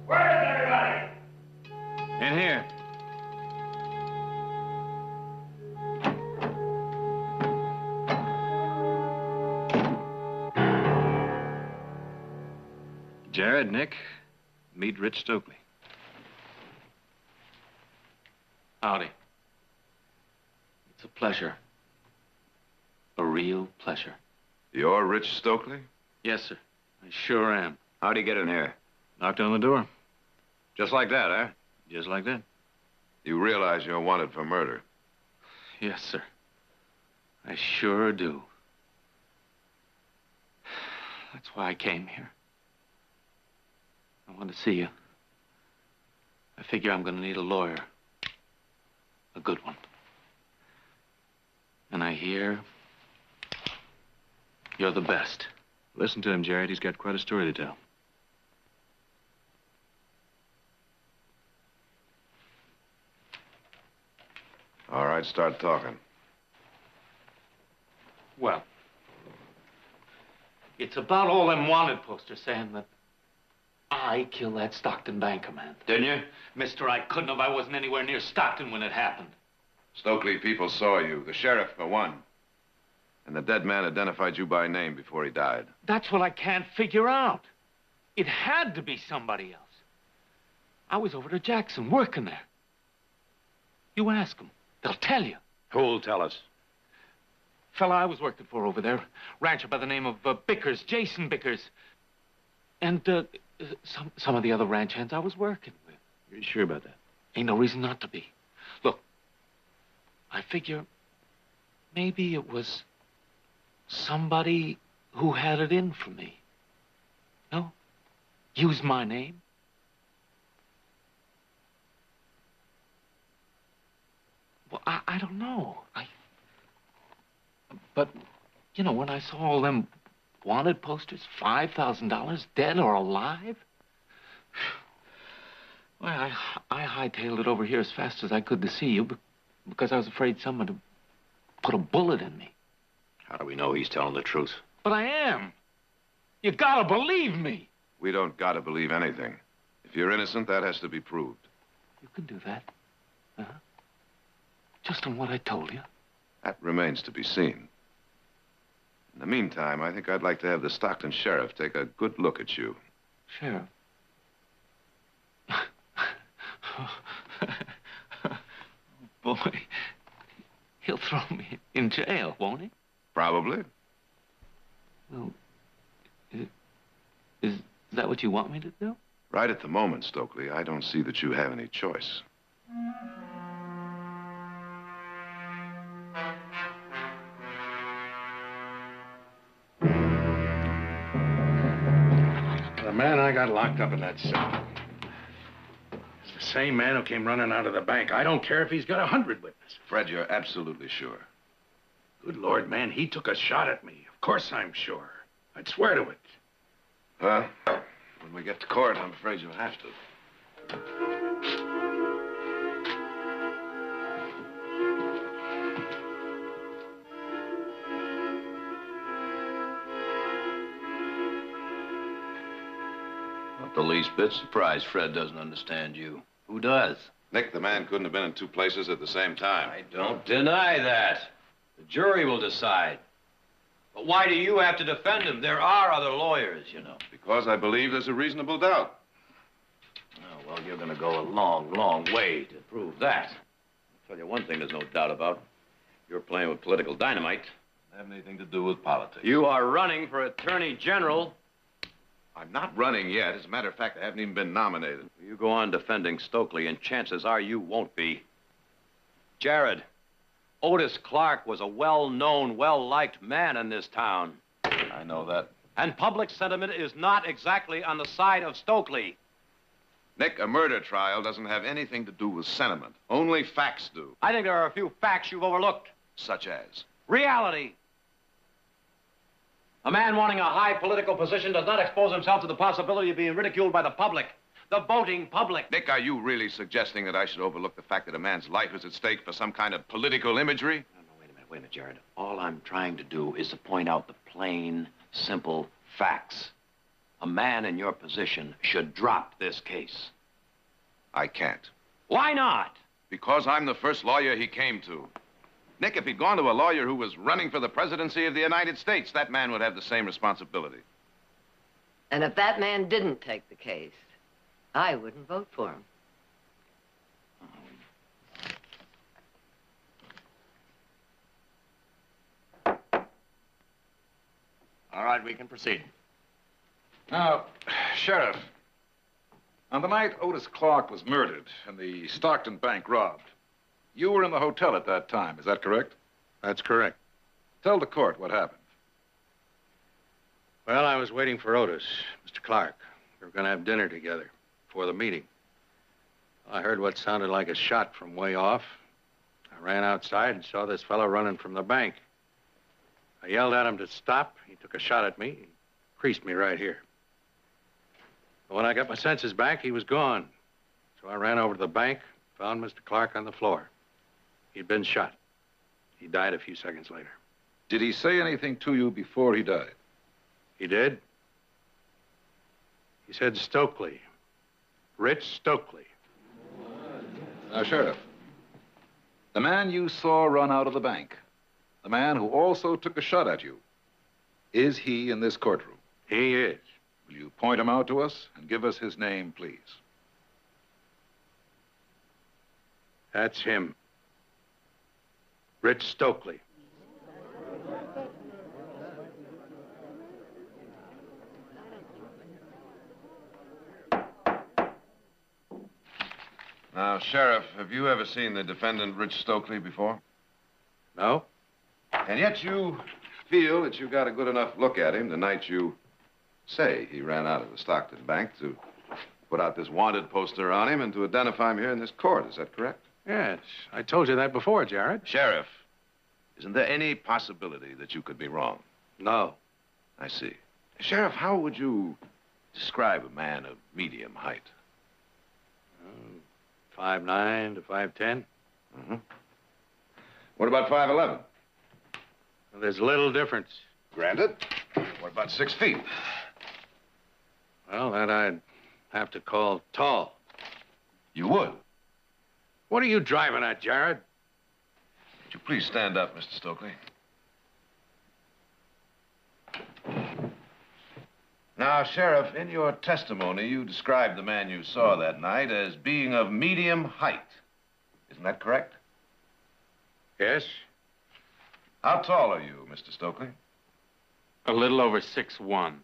Where's everybody? In here. Jared, Nick, meet Rich Stokely. Howdy. It's a pleasure. A real pleasure. You're Rich Stokely? Yes, sir. I sure am. How'd he get in here? Knocked on the door. Just like that, huh? Just like that. You realize you're wanted for murder? Yes, sir. I sure do. That's why I came here. I want to see you. I figure I'm going to need a lawyer. A good one. And I hear you're the best. Listen to him, Jared. He's got quite a story to tell. All right, start talking. Well, it's about all them wanted posters saying that I killed that Stockton banker man. Didn't you? Mister, I couldn't have. I wasn't anywhere near Stockton when it happened. Stokely people saw you, the sheriff for one. And the dead man identified you by name before he died. That's what I can't figure out. It had to be somebody else. I was over to Jackson, working there. You ask them. They'll tell you. Who'll tell us? Fella I was working for over there. Rancher by the name of Bickers, Jason Bickers. And some of the other ranch hands I was working with. You're sure about that? Ain't no reason not to be. Look, I figure maybe it was somebody who had it in for me. No? Used my name. Well, I don't know. But, you know, when I saw all them wanted posters, $5,000, dead or alive, well, I hightailed it over here as fast as I could to see you because I was afraid someone would put a bullet in me. How do we know he's telling the truth? But I am. You gotta believe me. We don't gotta believe anything. If you're innocent, that has to be proved. You can do that. Uh-huh. Just on what I told you. That remains to be seen. In the meantime, I think I'd like to have the Stockton sheriff take a good look at you. Sheriff? Boy, he'll throw me in jail, won't he? Probably. Well, is that what you want me to do? Right at the moment, Stokely, I don't see that you have any choice. The man I got locked up in that cell is the same man who came running out of the bank. I don't care if he's got 100 witnesses. Fred, you're absolutely sure? Good Lord, man, he took a shot at me. Of course I'm sure. I'd swear to it. Well, when we get to court, I'm afraid you'll have to. Not the least bit surprised Fred doesn't understand you. Who does? Nick, the man couldn't have been in two places at the same time. I don't deny that. The jury will decide. But why do you have to defend him? There are other lawyers, you know. Because I believe there's a reasonable doubt. Oh, well, you're going to go a long, long way to prove that. I'll tell you one thing there's no doubt about. You're playing with political dynamite. Doesn't have anything to do with politics. You are running for Attorney General. I'm not running yet. As a matter of fact, I haven't even been nominated. You go on defending Stokely, and chances are you won't be. Jared, Otis Clark was a well-known, well-liked man in this town. I know that. And public sentiment is not exactly on the side of Stokely. Nick, a murder trial doesn't have anything to do with sentiment. Only facts do. I think there are a few facts you've overlooked. Such as? Reality. A man wanting a high political position does not expose himself to the possibility of being ridiculed by the public, the voting public. Nick, are you really suggesting that I should overlook the fact that a man's life is at stake for some kind of political imagery? No, wait a minute, Jared. All I'm trying to do is to point out the plain, simple facts. A man in your position should drop this case. I can't. Why not? Because I'm the first lawyer he came to. Nick, if he'd gone to a lawyer who was running for the presidency of the United States, that man would have the same responsibility. And if that man didn't take the case, I wouldn't vote for him. All right, we can proceed. Now, Sheriff, on the night Otis Clark was murdered and the Stockton bank robbed, you were in the hotel at that time, is that correct? That's correct. Tell the court what happened. Well, I was waiting for Otis, Mr. Clark. We were going to have dinner together before the meeting. I heard what sounded like a shot from way off. I ran outside and saw this fellow running from the bank. I yelled at him to stop. He took a shot at me. He creased me right here. But when I got my senses back, he was gone. So I ran over to the bank, found Mr. Clark on the floor. He'd been shot. He died a few seconds later. Did he say anything to you before he died? He did. He said Stokely. Rich Stokely. Now, Sheriff, the man you saw run out of the bank, the man who also took a shot at you, is he in this courtroom? He is. Will you point him out to us and give us his name, please? That's him. Rich Stokely. Now, Sheriff, have you ever seen the defendant, Rich Stokely, before? No. And yet you feel that you got a good enough look at him the night you say he ran out of the Stockton bank to put out this wanted poster on him and to identify him here in this court. Is that correct? Yes, I told you that before, Jared. Sheriff, isn't there any possibility that you could be wrong? No. I see. Sheriff, how would you describe a man of medium height? 5'9" to 5'10". Mm-hmm. What about 5'11"? Well, there's little difference. Granted. What about 6 feet? Well, that I'd have to call tall. You would? What are you driving at, Jared? Would you please stand up, Mr. Stokely? Now, Sheriff, in your testimony, you described the man you saw that night as being of medium height. Isn't that correct? Yes. How tall are you, Mr. Stokely? A little over 6'1".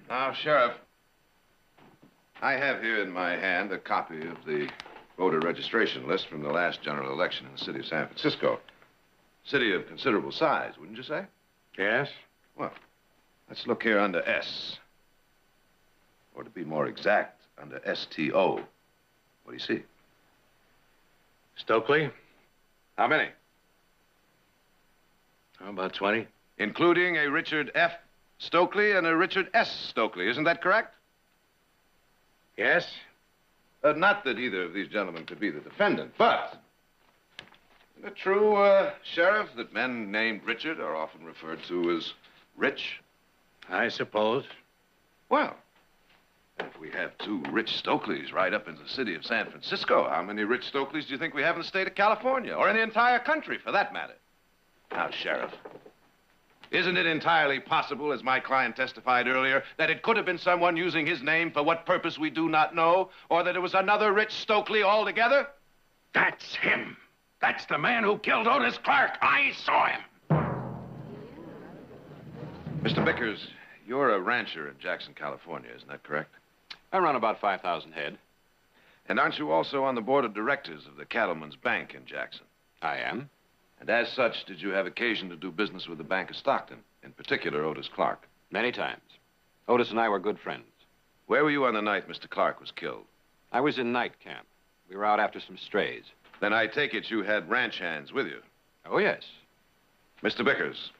Now, Sheriff, I have here in my hand a copy of the voter registration list from the last general election in the city of San Francisco. City of considerable size, wouldn't you say? Yes. Well, let's look here under S. Or to be more exact, under STO. What do you see? Stokely? How many? About 20. Including a Richard F. Stokely and a Richard S. Stokely, isn't that correct? Yes. Not that either of these gentlemen could be the defendant, but isn't it true, Sheriff, that men named Richard are often referred to as Rich? I suppose. Well, if we have 2 Rich Stokeleys right up in the city of San Francisco, how many Rich Stokeleys do you think we have in the state of California, or in the entire country, for that matter? Now, Sheriff, isn't it entirely possible, as my client testified earlier, that it could have been someone using his name for what purpose we do not know, or that it was another Rich Stokely altogether? That's him. That's the man who killed Otis Clark. I saw him. Mr. Bickers, you're a rancher in Jackson, California, isn't that correct? I run about 5,000 head. And aren't you also on the board of directors of the Cattlemen's Bank in Jackson? I am. And as such, did you have occasion to do business with the Bank of Stockton, in particular Otis Clark? Many times. Otis and I were good friends. Where were you on the night Mr. Clark was killed? I was in night camp. We were out after some strays. Then I take it you had ranch hands with you. Oh, yes. Mr. Bickers,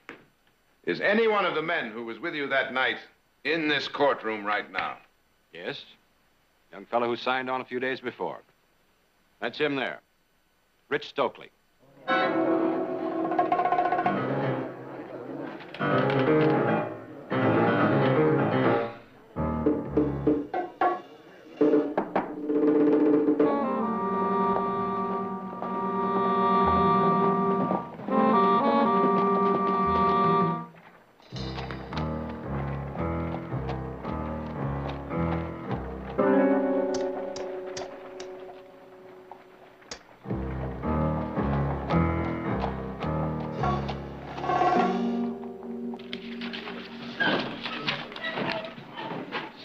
is any one of the men who was with you that night in this courtroom right now? Yes. Young fellow who signed on a few days before. That's him there. Rich Stokely.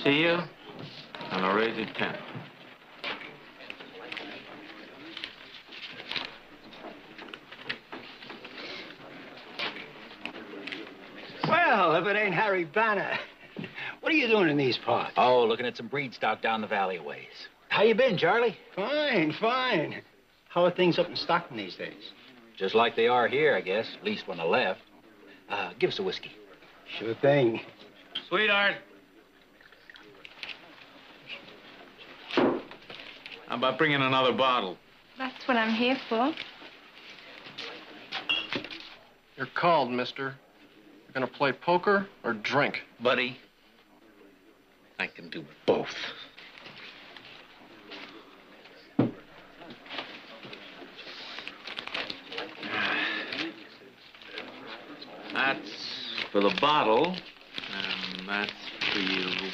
See you on a raised tent. Well, if it ain't Harry Banner. What are you doing in these parts? Oh, looking at some breed stock down the valley ways. How you been, Charlie? Fine, fine. How are things up in Stockton these days? Just like they are here, I guess, at least when I left. Give us a whiskey. Sure thing. Sweetheart. How about bringing another bottle? That's what I'm here for. You're called, mister. You're gonna play poker or drink? Buddy, I can do both. That's for the bottle, and that's for you.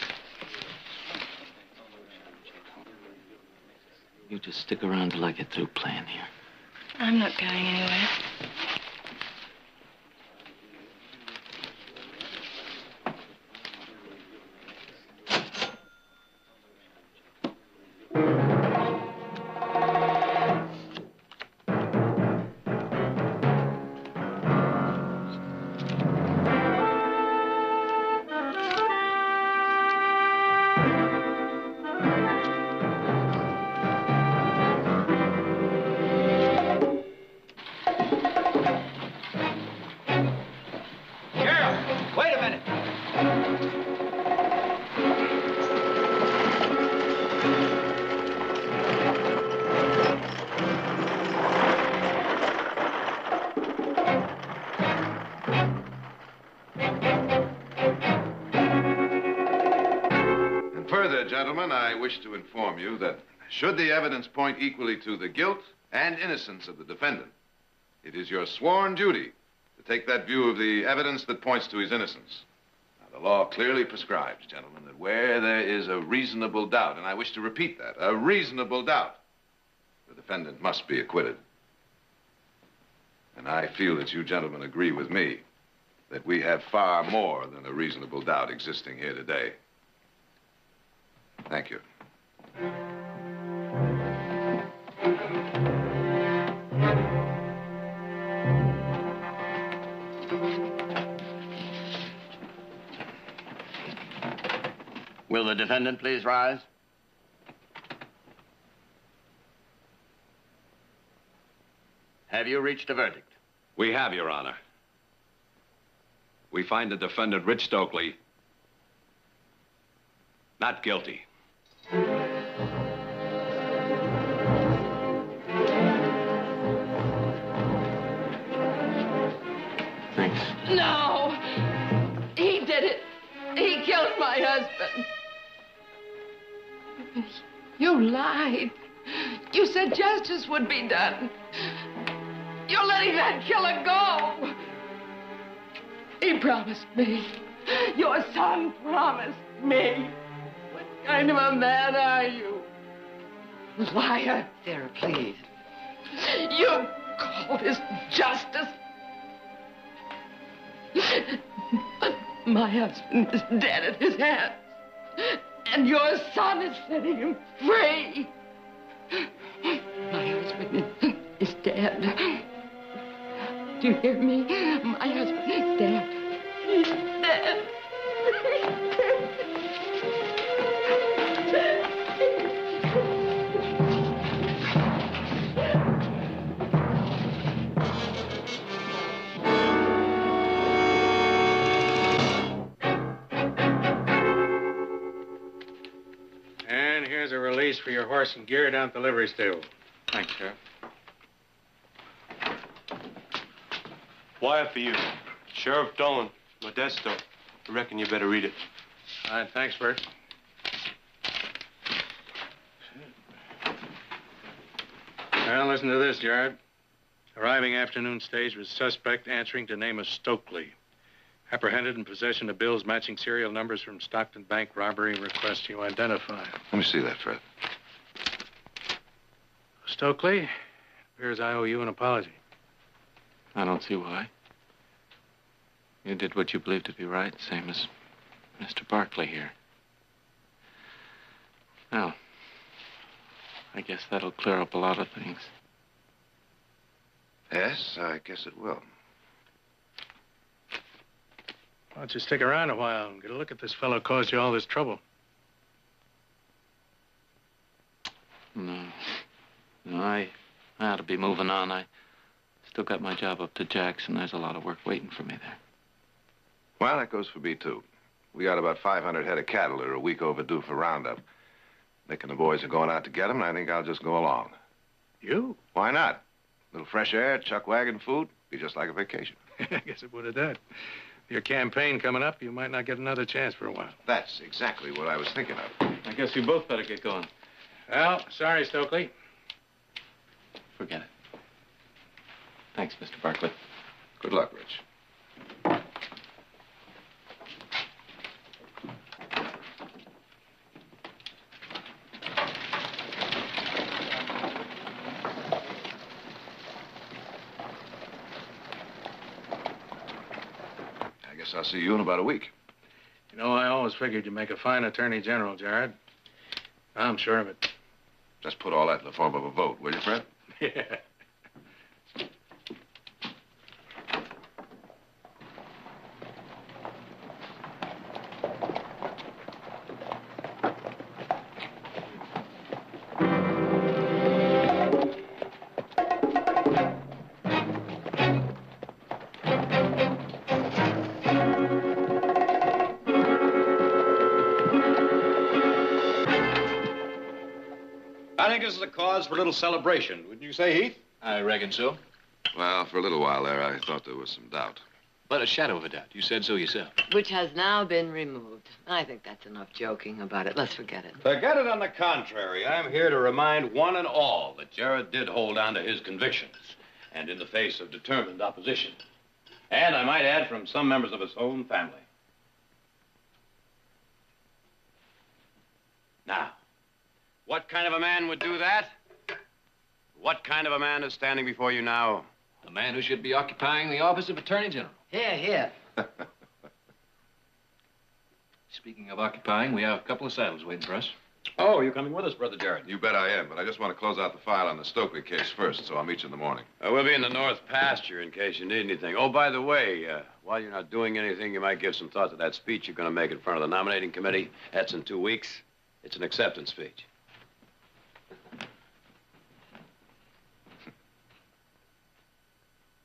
You just stick around till I get through playing here. I'm not going anywhere. minute. And further, gentlemen, I wish to inform you that should the evidence point equally to the guilt and innocence of the defendant, it is your sworn duty to take that view of the evidence that points to his innocence. Now, the law clearly prescribes, gentlemen, that where there is a reasonable doubt, and I wish to repeat that, a reasonable doubt, the defendant must be acquitted. And I feel that you gentlemen agree with me that we have far more than a reasonable doubt existing here today. Thank you. Will the defendant please rise? Have you reached a verdict? We have, Your Honor. We find the defendant, Rich Stokely, not guilty. Thanks. No! He did it. He killed my husband. You lied. You said justice would be done. You're letting that killer go. He promised me. Your son promised me. What kind of a man are you? Liar. Sarah, please. You call this justice? But my husband is dead at his hands. And your son is setting him free. My husband is dead. Do you hear me? My husband is dead. He's dead. And here's a release for your horse and gear down at the livery stable. Thanks, Sheriff. Wire for you. Sheriff Dolan, Modesto. I reckon you better read it. All right, thanks, Bert. Well, listen to this, Jared. Arriving afternoon stage with suspect answering to name of Stokely. Apprehended in possession of bills matching serial numbers from Stockton bank robbery. Request you identify. Let me see that, Fred. Stokely, appears I owe you an apology. I don't see why. You did what you believed to be right, same as Mr. Barkley here. Well, I guess that'll clear up a lot of things. Yes, I guess it will. Why don't you stick around a while and get a look at this fellow who caused you all this trouble? No. No, I ought to be moving on. I still got my job up to Jackson. There's a lot of work waiting for me there. Well, that goes for me, too. We got about 500 head of cattle that are a week overdue for roundup. Nick and the boys are going out to get them, and I think I'll just go along. You? Why not? A little fresh air, chuck wagon food, be just like a vacation. I guess it would have done. Your campaign coming up, you might not get another chance for a while. That's exactly what I was thinking of. I guess we both better get going. Well, sorry, Stokely. Forget it. Thanks, Mr. Barkley. Good luck, Rich. I guess I'll see you in about a week. You know, I always figured you'd make a fine attorney general, Jared. I'm sure of it. Just put all that in the form of a vote, will you, Fred? Yeah. think this is a cause for a little celebration, wouldn't you say, Heath? I reckon so. Well, for a little while there, I thought there was some doubt. But a shadow of a doubt. You said so yourself. Which has now been removed. I think that's enough joking about it. Let's forget it. Forget it. On the contrary, I'm here to remind one and all that Jared did hold on to his convictions, and in the face of determined opposition. And I might add, from some members of his own family. Now, what kind of a man would do that? What kind of a man is standing before you now? A man who should be occupying the office of Attorney General. Here, here. Speaking of occupying, we have a couple of saddles waiting for us. Oh, you're coming with us, Brother Jared? You bet I am, but I just want to close out the file on the Stokely case first, so I'll meet you in the morning. We'll be in the north pasture in case you need anything. Oh, by the way, while you're not doing anything, you might give some thought to that speech you're going to make in front of the nominating committee. That's in 2 weeks. It's an acceptance speech.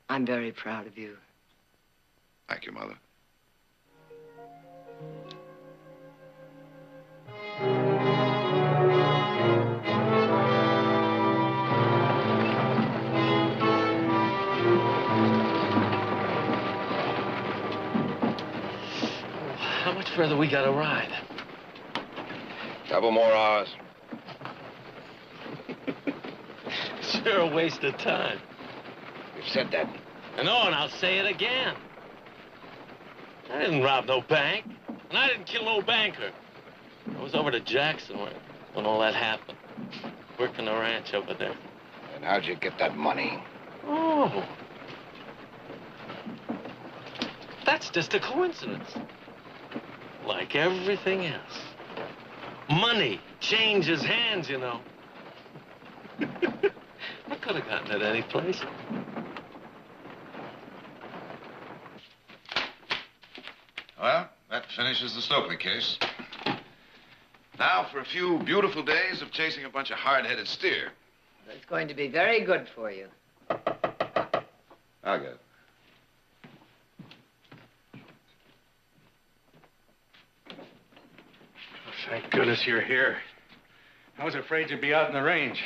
I'm very proud of you. Thank you, Mother. How much further we gotta ride? Couple more hours. Sure a waste of time. You've said that. I know, and I'll say it again. I didn't rob no bank, and I didn't kill no banker. I was over to Jackson when all that happened, working the ranch over there. And how'd you get that money? Oh. That's just a coincidence. Like everything else. Money changes hands, you know. I could have gotten it any place. Well, that finishes the Stokely case. Now for a few beautiful days of chasing a bunch of hard-headed steer. It's going to be very good for you. I'll get it. Thank goodness you're here. I was afraid you'd be out in the range.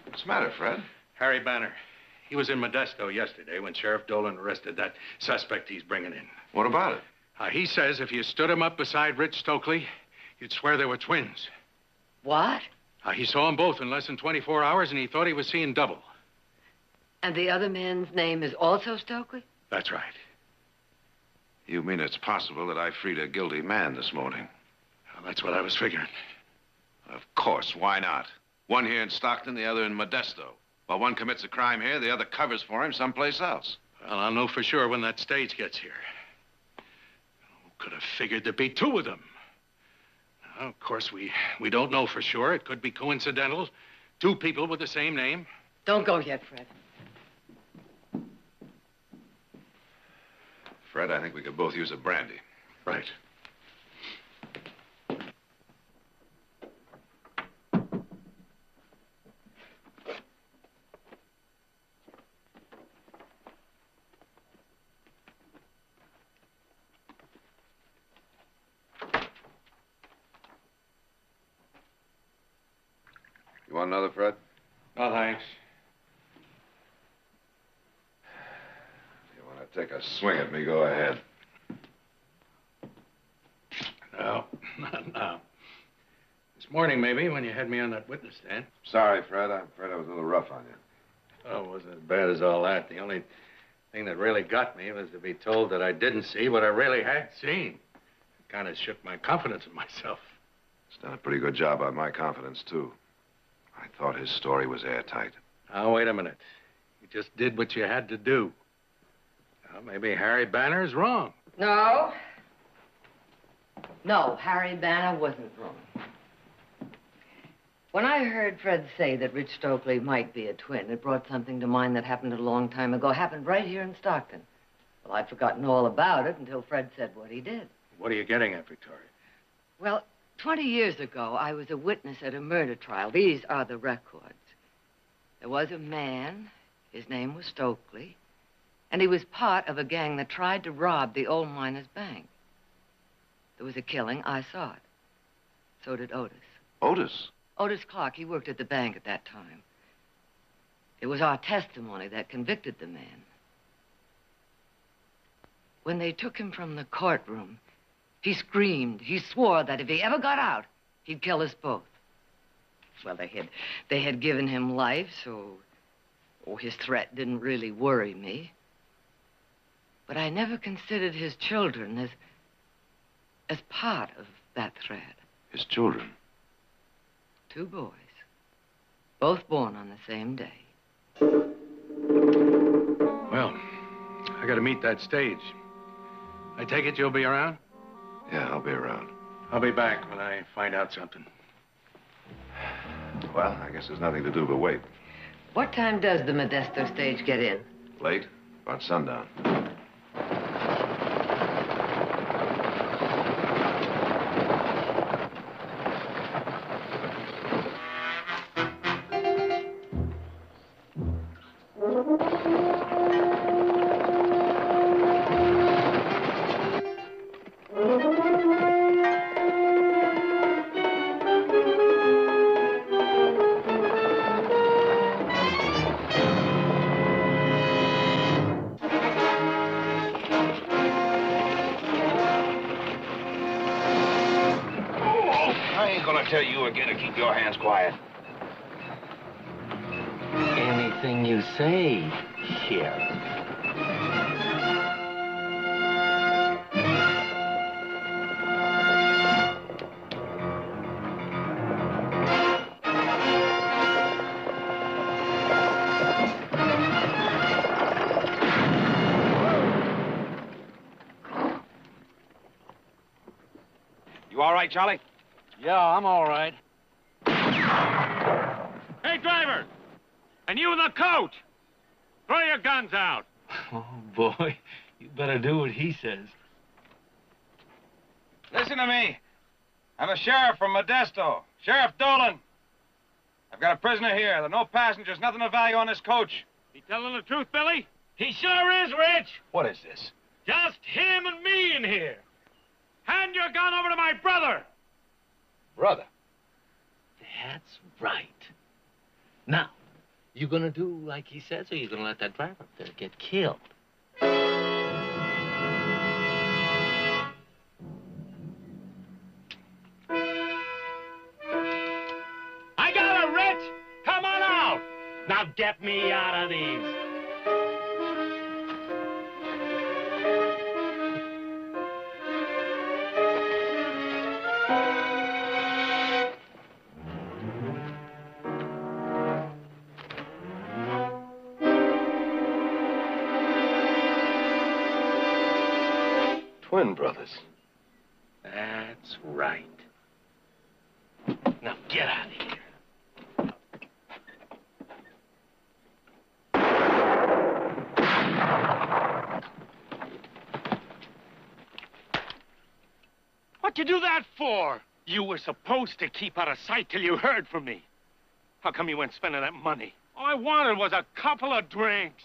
What's the matter, Fred? Harry Banner. He was in Modesto yesterday when Sheriff Dolan arrested that suspect he's bringing in. What about it? He says if you stood him up beside Rich Stokely, you'd swear they were twins. What? He saw them both in less than 24 hours, and he thought he was seeing double. And the other man's name is also Stokely? That's right. You mean it's possible that I freed a guilty man this morning? Well, that's what I was figuring. Of course, why not? One here in Stockton, the other in Modesto. While one commits a crime here, the other covers for him someplace else. Well, I'll know for sure when that stage gets here. Who could have figured there'd be two of them? Now, of course, we don't know for sure. It could be coincidental. Two people with the same name. Don't go yet, Fred. Fred, I think we could both use a brandy. Right. You want another, Fred? No, thanks. You want to take a swing at me, go ahead. No, not now. This morning, maybe, when you had me on that witness stand. Sorry, Fred. I'm afraid I was a little rough on you. Oh, it wasn't as bad as all that. The only thing that really got me was to be told that I didn't see what I really had seen. It kind of shook my confidence in myself. He's done a pretty good job on my confidence, too. I thought his story was airtight. Now, wait a minute. You just did what you had to do. Well, maybe Harry Banner's wrong. No. No, Harry Banner wasn't wrong. When I heard Fred say that Rich Stokely might be a twin, it brought something to mind that happened a long time ago. Happened right here in Stockton. Well, I'd forgotten all about it until Fred said what he did. What are you getting at, Victoria? Well, 20 years ago, I was a witness at a murder trial. These are the records. There was a man. His name was Stokely. And he was part of a gang that tried to rob the old miners' bank. There was a killing. I saw it. So did Otis. Otis? Otis Clark, he worked at the bank at that time. It was our testimony that convicted the man. When they took him from the courtroom, he screamed. He swore that if he ever got out, he'd kill us both. Well, they had given him life, so his threat didn't really worry me. But I never considered his children as part of that threat. His children? 2 boys, both born on the same day. Well, I gotta meet that stage. I take it you'll be around? Yeah, I'll be around. I'll be back when I find out something. Well, I guess there's nothing to do but wait. What time does the Modesto stage get in? Late? About sundown. Tell you again to keep your hands quiet. Anything you say, Sheriff. You all right, Charlie? Yeah, I'm all right. Hey, driver! And you in the coach! Throw your guns out! Oh, boy. You better do what he says. Listen to me. I'm a sheriff from Modesto. Sheriff Dolan. I've got a prisoner here. There are no passengers, nothing of value on this coach. He telling the truth, Billy? He sure is, Rich. What is this? Just him and me in here. Hand your gun over to my brother. Brother. That's right. Now, you gonna do like he says, or you gonna let that driver up there get killed? I got it, Rich! Come on out! Now get me out of these. Twin brothers. That's right. Now get out of here. What'd you do that for? You were supposed to keep out of sight till you heard from me. How come you went spending that money? All I wanted was a couple of drinks.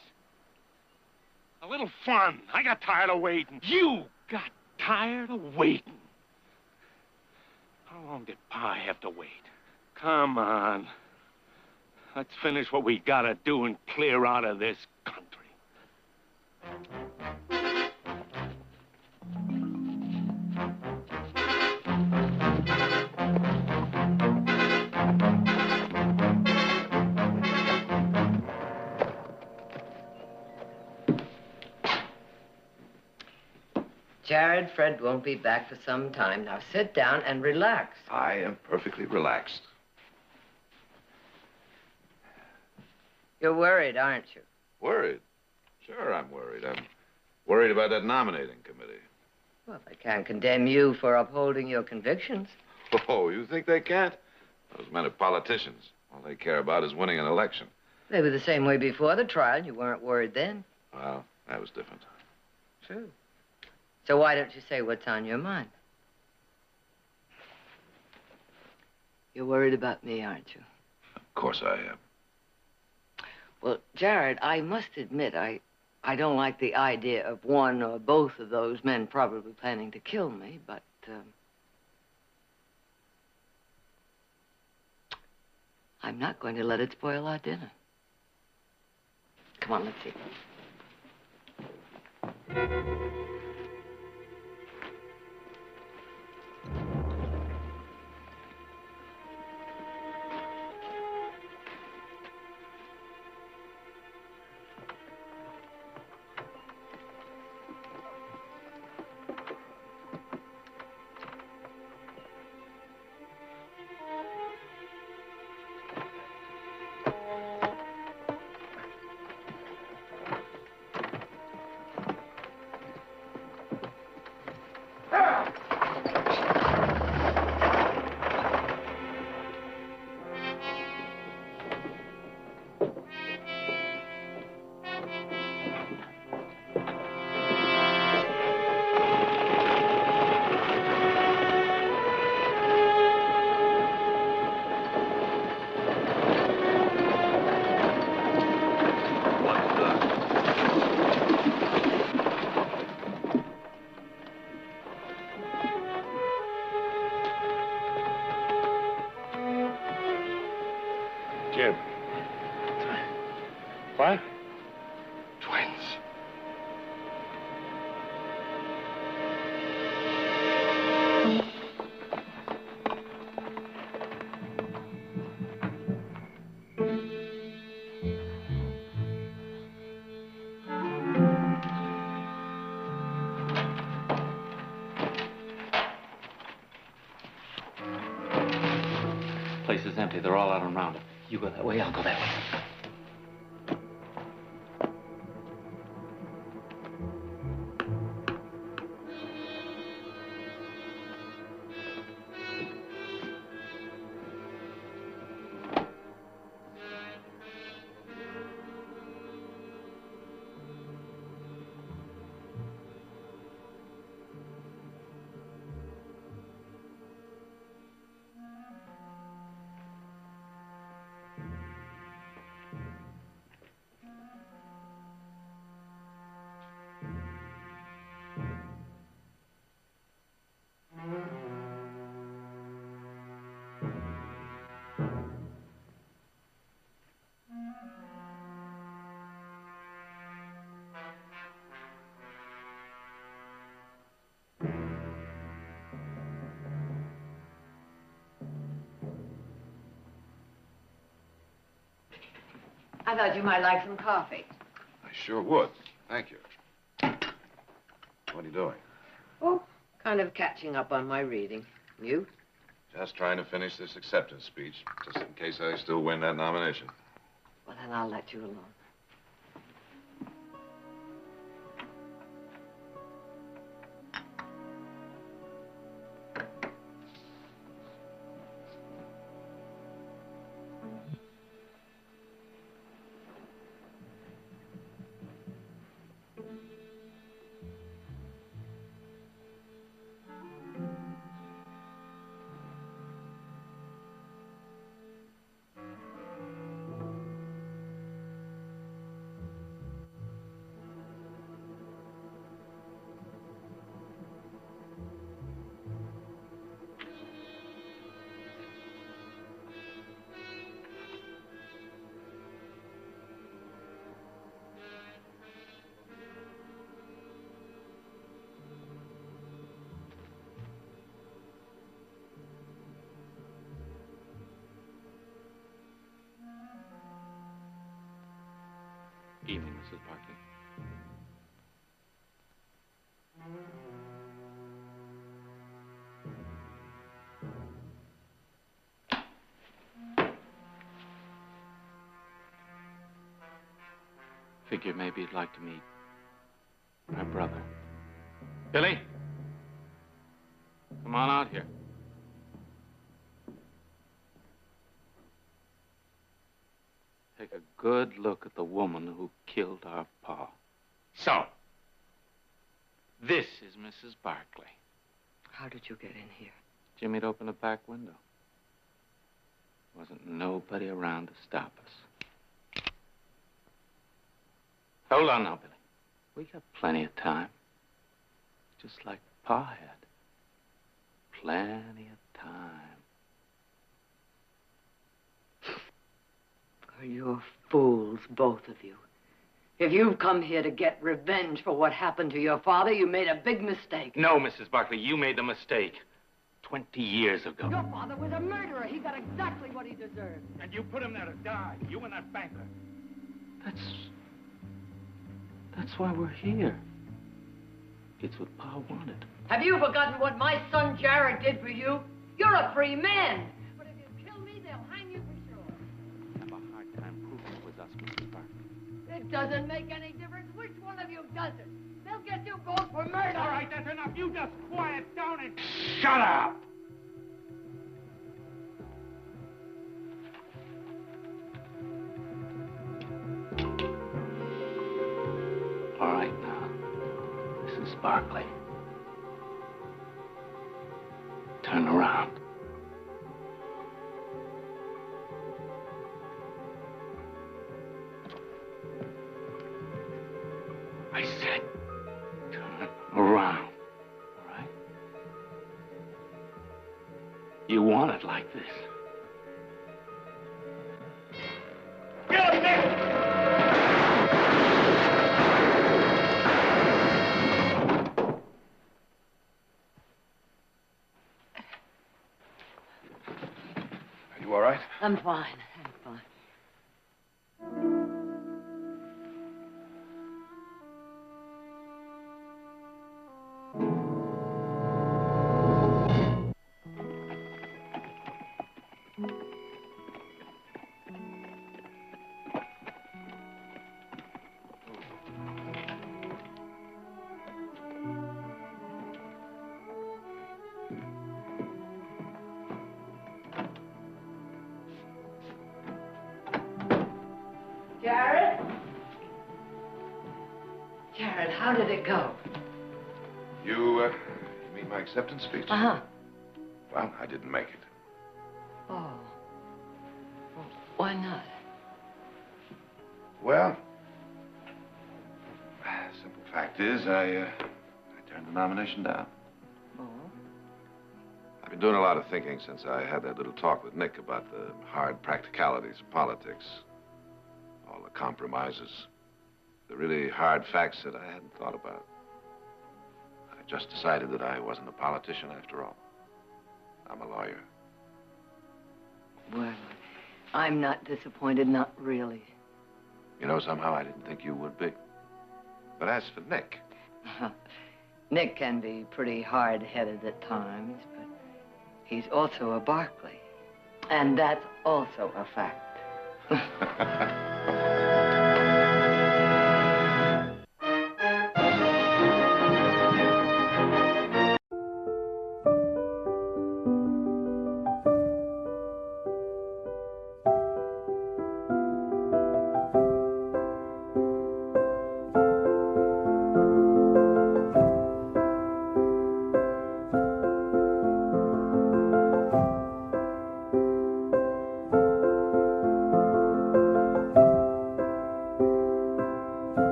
A little fun. I got tired of waiting. You got tired of waiting. How long did Pa have to wait? Come on. Let's finish what we gotta do and clear out of this country. Jared, Fred won't be back for some time. Now sit down and relax. I am perfectly relaxed. You're worried, aren't you? Worried? Sure, I'm worried. I'm worried about that nominating committee. Well, they can't condemn you for upholding your convictions. Oh, you think they can't? Those men are politicians. All they care about is winning an election. They were the same way before the trial. You weren't worried then. Well, that was different. True. So why don't you say what's on your mind? You're worried about me, aren't you? Of course I am. Well, Jared, I must admit, I don't like the idea of one or both of those men probably planning to kill me, but I'm not going to let it spoil our dinner. Come on, let's see. Jim. What? Twins. Place is empty. They're all out and round it. You go that way, I'll go that way. I thought you might like some coffee. I sure would. Thank you. What are you doing? Oh, kind of catching up on my reading. You? Just trying to finish this acceptance speech, just in case I still win that nomination. Well, then I'll let you alone. Evening, Mrs. Barkley. Figured maybe you'd like to meet my brother. Billy? Come on out here. Take a good look at the woman who killed our pa. So, this is Mrs. Barkley. How did you get in here? Jimmy'd opened the back window. Wasn't nobody around to stop us. Hold on now, Billy. We got plenty of time. Just like Pa had. Plenty of time. You're fools, both of you. If you've come here to get revenge for what happened to your father, you made a big mistake. No, Mrs. Barkley, you made the mistake. 20 years ago. Your father was a murderer. He got exactly what he deserved. And you put him there to die. You and that banker. That's why we're here. It's what Pa wanted. Have you forgotten what my son Jared did for you? You're a free man. But if you kill me, they'll hang you for sure. Have a hard time proving it was us, Mrs. Barkley. It doesn't make any difference which one of you does it. They'll get you going for murder. All right, that's enough. You just quiet down and shut up. All right, now, Mrs. Barkley. Turn around. I said, turn around, all right? You want it like this. Get up, Nick! Are you all right? I'm fine. I'm fine. Jared? Jared, how did it go? You mean my acceptance speech? Uh-huh. Well, I didn't make it. Oh. Well, why not? Well, simple fact is, I turned the nomination down. Oh? I've been doing a lot of thinking since I had that little talk with Nick about the hard practicalities of politics. All the compromises. The really hard facts that I hadn't thought about. I just decided that I wasn't a politician after all. I'm a lawyer. Well, I'm not disappointed, not really. You know, somehow I didn't think you would be. But as for Nick... Nick can be pretty hard-headed at times, but he's also a Barkley. And that's also a fact.